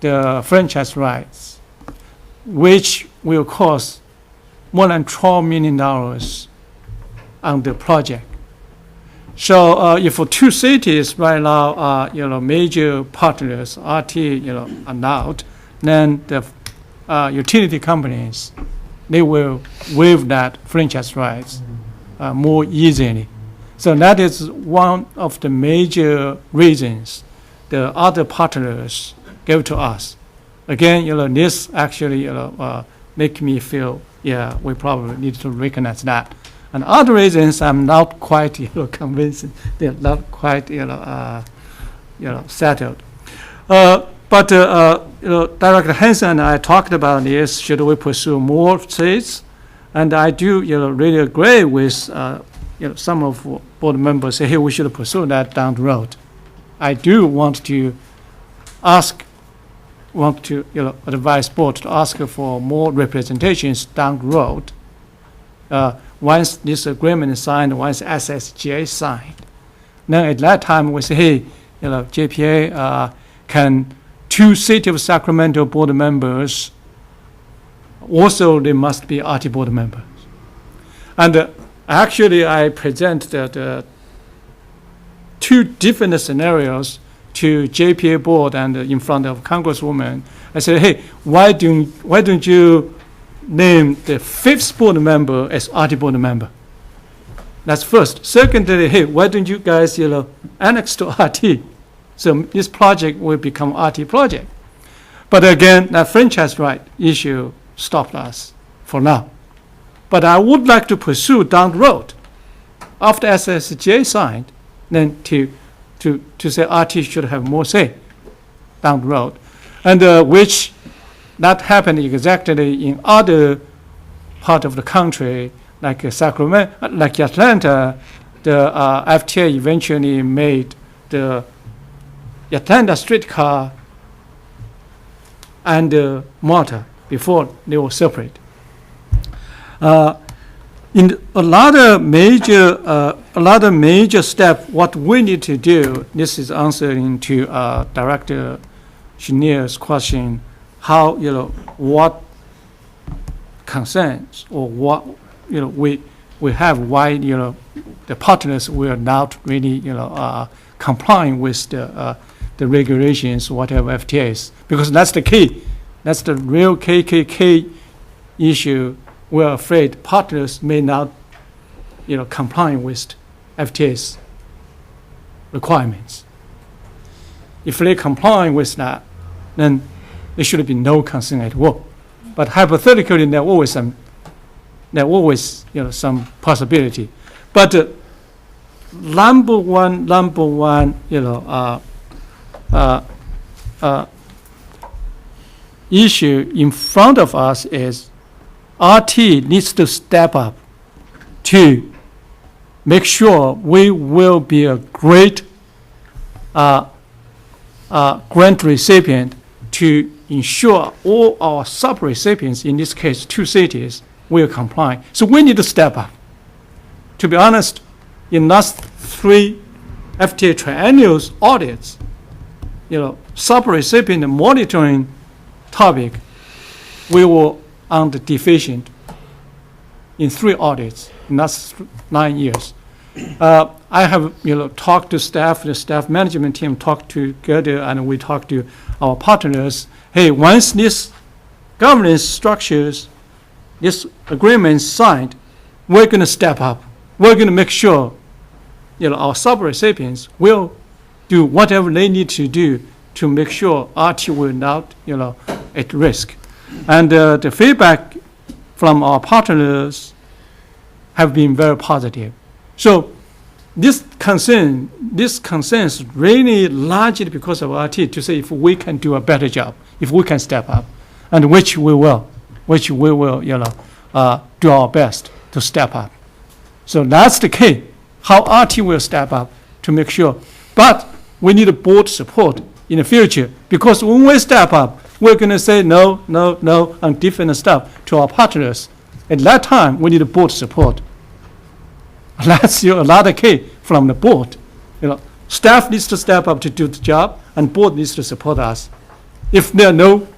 the franchise rights, which will cost more than $12 million on the project. So if for two cities right now are major partners, RT are not, then the utility companies, they will waive that franchise rights more easily. So that is one of the major reasons the other partners gave to us. Again, this actually make me feel, we probably need to recognize that. And other reasons, I'm not quite, convinced. They're not quite, settled. But Director Hansen and I talked about this. Should we pursue more states? And I do, really agree with, some of board members say, hey, we should pursue that down the road. I do want to advise board to ask for more representations down the road. Once this agreement is signed, once SSGA is signed, then at that time we say, hey, JPA, can two City of Sacramento board members, also they must be RT board members. And actually I present the two different scenarios to JPA board and in front of Congresswoman. I said, hey, why don't you name the fifth board member as RT board member? That's first. Secondly, hey, why don't you guys, annex to RT? So this project will become RT project. But again, that franchise right issue stopped us for now. But I would like to pursue down the road, after SSGA signed, then to say RT should have more say down the road. And which that happened exactly in other part of the country, like Sacramento, like Atlanta, the FTA eventually made the Atlanta streetcar and Malta before they were separate. In a lot of major step, what we need to do. This is answering to Director Chenier's question. How what concerns or what we have why the partners were not really complying with the regulations, whatever FTAs, because that's the key. That's the real KKK issue. We're afraid partners may not, comply with FTA's requirements. If they comply with that, then there should be no concern at all. But hypothetically, there always some possibility. But number one, issue in front of us is RT needs to step up to make sure we will be a great grant recipient to ensure all our sub-recipients, in this case 2 cities, will comply. So we need to step up. To be honest, in last 3 FTA triennial audits, sub-recipient monitoring topic, we were deficient in 3 audits in the last 9 years. I have talked to staff, the staff management team talked together, and we talked to our partners. Hey, once this governance structures, this agreement signed, we're going to step up. We're going to make sure our sub-recipients will do whatever they need to do to make sure RT will not at risk. And the feedback from our partners have been very positive. So this concern is really largely because of RT to say if we can do a better job, if we can step up, and which we will, do our best to step up. So that's the key, how RT will step up to make sure. But we need a board support in the future, because when we step up, we're going to say no, and different stuff to our partners. At that time, we need a board support. That's another key from the board. Staff needs to step up to do the job, and board needs to support us. If there are no,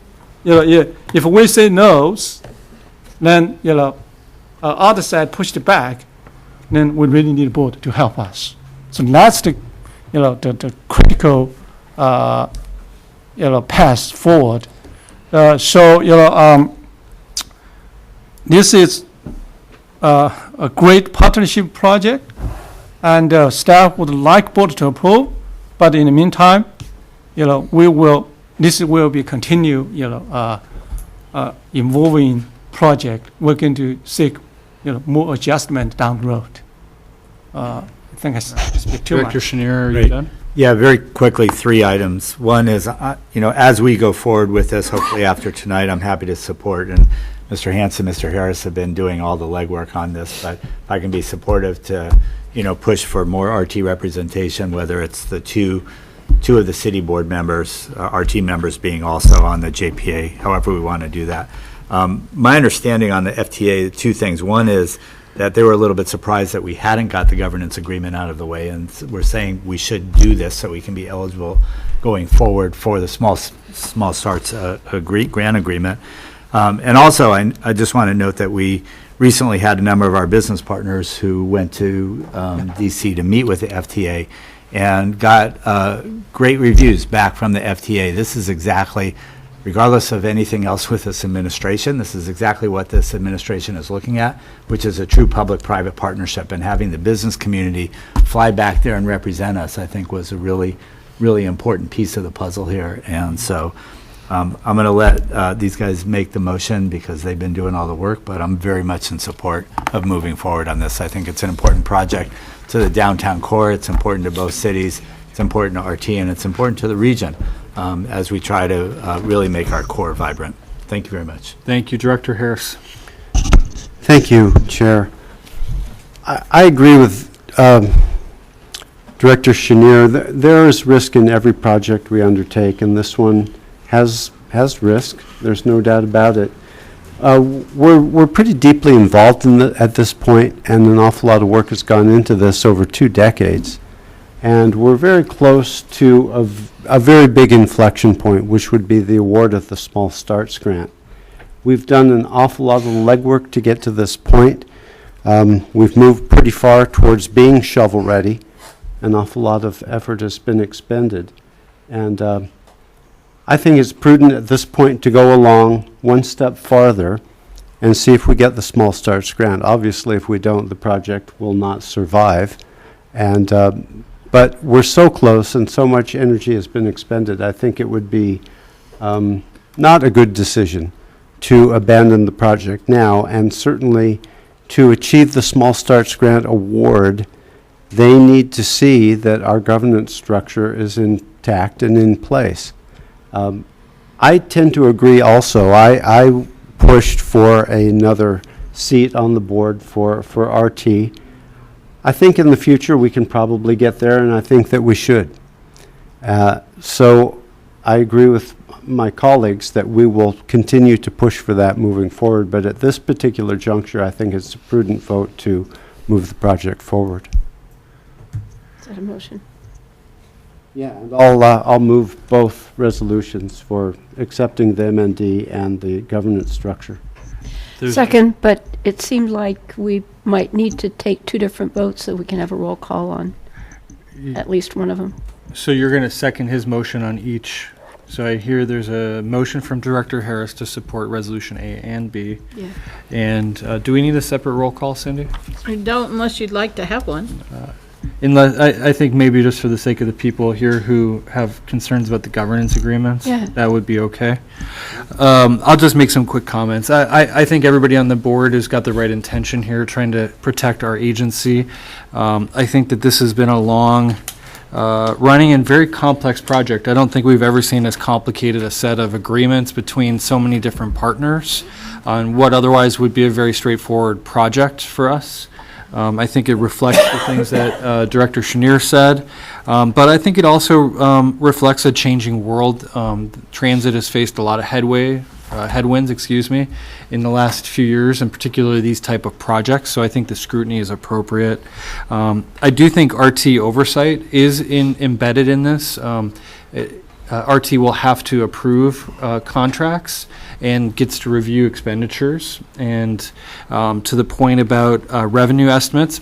if we say no, then other side pushed back, then we really need a board to help us. So that's the critical path forward. This is a great partnership project, and staff would like board to approve. But in the meantime, this will be continue, involving project. We're going to seek, more adjustment down the road. I think I speak too much. Director Chenier, are you done? Yeah, very quickly, 3 items. One is, as we go forward with this, hopefully after tonight, I'm happy to support. And Mr. Hanson, Mr. Harris have been doing all the legwork on this. But if I can be supportive to, push for more RT representation, whether it's the two of the city board members, RT members being also on the JPA, however we want to do that. My understanding on the FTA, 2 things. One is that they were a little bit surprised that we hadn't got the governance agreement out of the way, and we're saying we should do this so we can be eligible going forward for the small starts grant agreement. And also, I just want to note that we recently had a number of our business partners who went to DC to meet with the FTA and got great reviews back from the FTA. This is exactly, regardless of anything else with this administration, this is exactly what this administration is looking at, which is a true public-private partnership. And having the business community fly back there and represent us, I think, was a really, really important piece of the puzzle here. And so I'm going to let these guys make the motion because they've been doing all the work, but I'm very much in support of moving forward on this. I think it's an important project to the downtown core. It's important to both cities. It's important to RT, and it's important to the region as we try to really make our core vibrant. Thank you very much. Thank you, Director Harris. Thank you, Chair. I agree with Director Chenier. There is risk in every project we undertake, and this one has risk. There's no doubt about it. We're pretty deeply involved at this point, and an awful lot of work has gone into this over 2 decades. And we're very close to a very big inflection point, which would be the award of the Small Starts Grant. We've done an awful lot of legwork to get to this point. We've moved pretty far towards being shovel-ready. An awful lot of effort has been expended. And I think it's prudent at this point to go along one step farther and see if we get the Small Starts Grant. Obviously, if we don't, the project will not survive. But we're so close and so much energy has been expended, I think it would be not a good decision to abandon the project now, and certainly to achieve the Small Starts Grant award, they need to see that our governance structure is intact and in place. I tend to agree also. I pushed for another seat on the board for RT. I think in the future we can probably get there, and I think that we should. So I agree with my colleagues that we will continue to push for that moving forward, but at this particular juncture, I think it's a prudent vote to move the project forward. Is that a motion? Yeah, and I'll move both resolutions for accepting the MND and the governance structure. Second, but it seemed like we might need to take 2 different votes so we can have a roll call on at least one of them. So you're going to second his motion on each. So I hear there's a motion from Director Harris to support Resolution A and B. Yeah. And do we need a separate roll call, Cindy? We don't unless you'd like to have one. Unless, I think maybe just for the sake of the people here who have concerns about the governance agreements, that would be okay. I'll just make some quick comments. I think everybody on the board has got the right intention here, trying to protect our agency. I think that this has been a long running and very complex project. I don't think we've ever seen as complicated a set of agreements between so many different partners on what otherwise would be a very straightforward project for us. I think it reflects the things that Director Chenier said, but I think it also reflects a changing world. Transit has faced a lot of headwinds, in the last few years, and particularly these type of projects, so I think the scrutiny is appropriate. I do think RT oversight is embedded in this. RT will have to approve contracts and gets to review expenditures. And to the point about revenue estimates,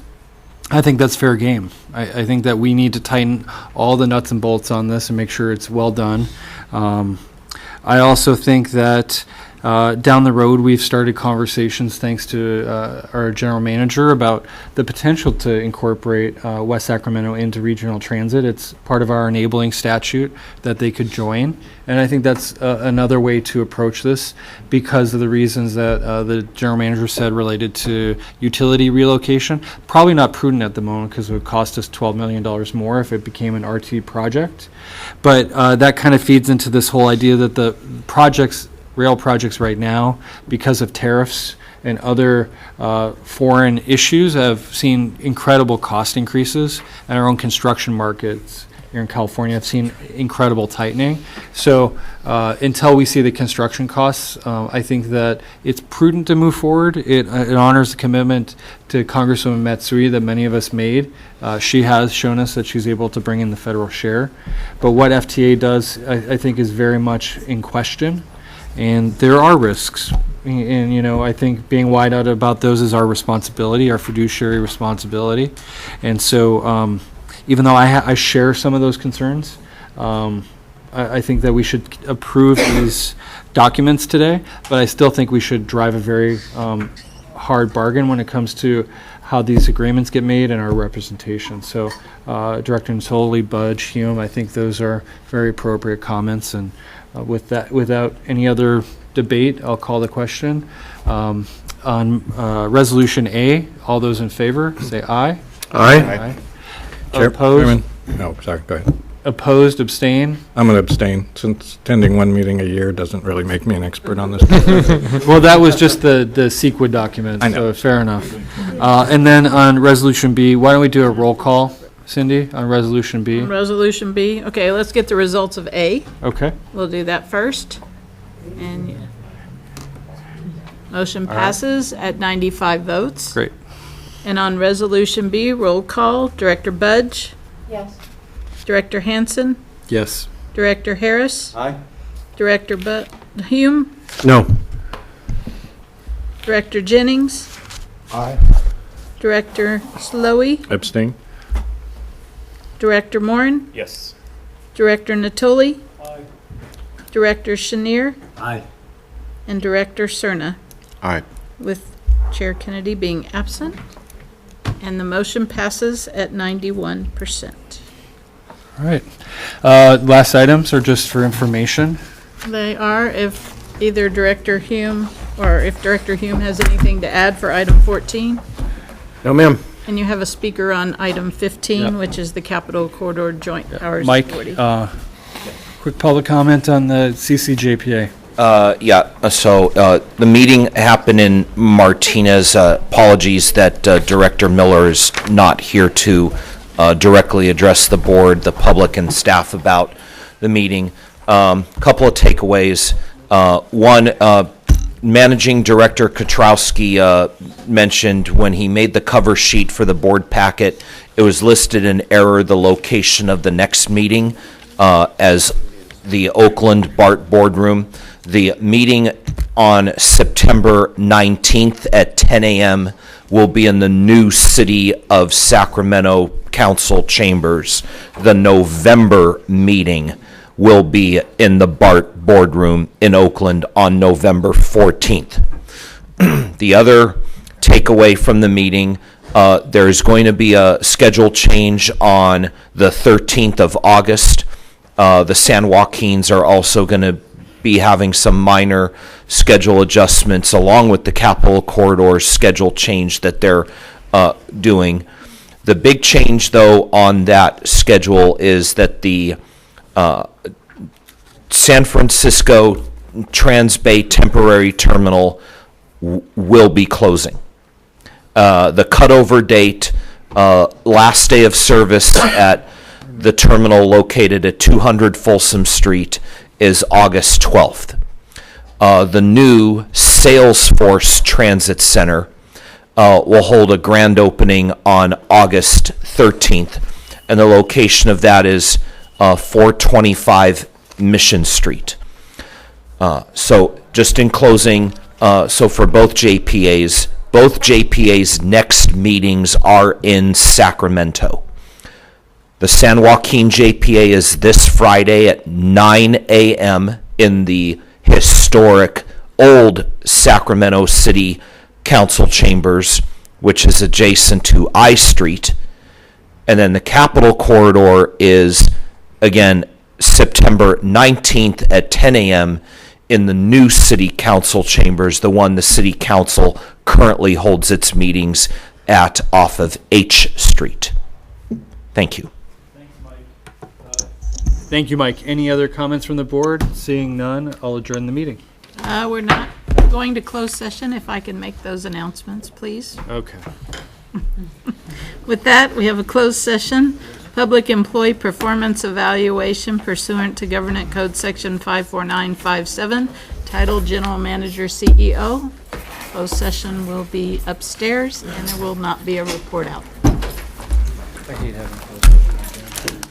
I think that's fair game. I think that we need to tighten all the nuts and bolts on this and make sure it's well done. I also think that down the road, we've started conversations, thanks to our general manager, about the potential to incorporate West Sacramento into regional transit. It's part of our enabling statute that they could join. And I think that's another way to approach this, because of the reasons that the general manager said related to utility relocation. Probably not prudent at the moment, because it would cost us $12 million more if it became an RT project. But that kind of feeds into this whole idea that the rail projects right now, because of tariffs and other foreign issues, have seen incredible cost increases, and our own construction markets here in California have seen incredible tightening. So until we see the construction costs, I think that it's prudent to move forward. It honors the commitment to Congresswoman Matsui that many of us made. She has shown us that she's able to bring in the federal share. But what FTA does, I think, is very much in question. And there are risks, and I think being wide-eyed about those is our responsibility, our fiduciary responsibility. And so, even though I share some of those concerns, I think that we should approve these documents today. But I still think we should drive a very hard bargain when it comes to how these agreements get made and our representation. So, Director Nsoli, Budge, Hume, I think those are very appropriate comments. And with that, without any other debate, I'll call the question. On Resolution A, all those in favor, say aye. Aye. Opposed? No, sorry, go ahead. Opposed, abstain? I'm going to abstain, since attending one meeting a year doesn't really make me an expert on this. Well, that was just the CEQA document, I know. so fair enough. And then on Resolution B, why don't we do a roll call, Cindy, on Resolution B? Resolution B, okay, let's get the results of A. Okay. We'll do that first. And motion passes at 95 votes. Great. And on Resolution B, roll call, Director Budge, Yes. Director Hansen, Yes. Director Harris, Aye. Director Hume, No. Director Jennings, Aye. Director Slowey, Abstain? Director Morin, Yes. Director Natoli, Director Chenier, Aye. and Director Cerna, Aye. with Chair Kennedy being absent. And the motion passes at 91%. All right. Last items are just for information. They are, if either Director Hume, or if Director Hume has anything to add for item 14. No, ma'am. And you have a speaker on item 15, Yep. which is the Capital Corridor Joint Powers Mike, Authority. quick public comment on the CCJPA. The meeting happened in Martinez. Apologies that Director Miller is not here to directly address the board, the public, and staff about the meeting. Couple of takeaways. One, Managing Director Katrowski mentioned when he made the cover sheet for the board packet, it was listed in error the location of the next meeting as the Oakland BART boardroom. The meeting on September 19th at 10 a.m. will be in the new City of Sacramento Council chambers. The November meeting will be in the BART boardroom in Oakland on November 14th. The other takeaway from the meeting, there's going to be a schedule change on the 13th of August. The San Joaquins are also going to be having some minor schedule adjustments along with the Capital Corridor schedule change that they're doing. The big change, though, on that schedule is that the San Francisco Transbay Temporary Terminal will be closing. The cutover date, last day of service at the terminal located at 200 Folsom Street is August 12th. The new Salesforce Transit Center will hold a grand opening on August 13th, and the location of that is 425 Mission Street. So just in closing, so for both JPA's next meetings are in Sacramento. The San Joaquin JPA is this Friday at 9 a.m. in the historic old Sacramento City Council chambers, which is adjacent to I Street. And then the Capital Corridor is, again, September 19th at 10 a.m. in the new City Council chambers, the one the City Council currently holds its meetings at off of H Street. Thank you. Thank you, Mike. Any other comments from the board? Seeing none, I'll adjourn the meeting. We're not going to close session, if I can make those announcements, please. Okay. With that, we have a closed session, public employee performance evaluation pursuant to Government Code Section 54957, titled General Manager CEO. Closed session will be upstairs, and there will not be a report out. I hate having closed sessions.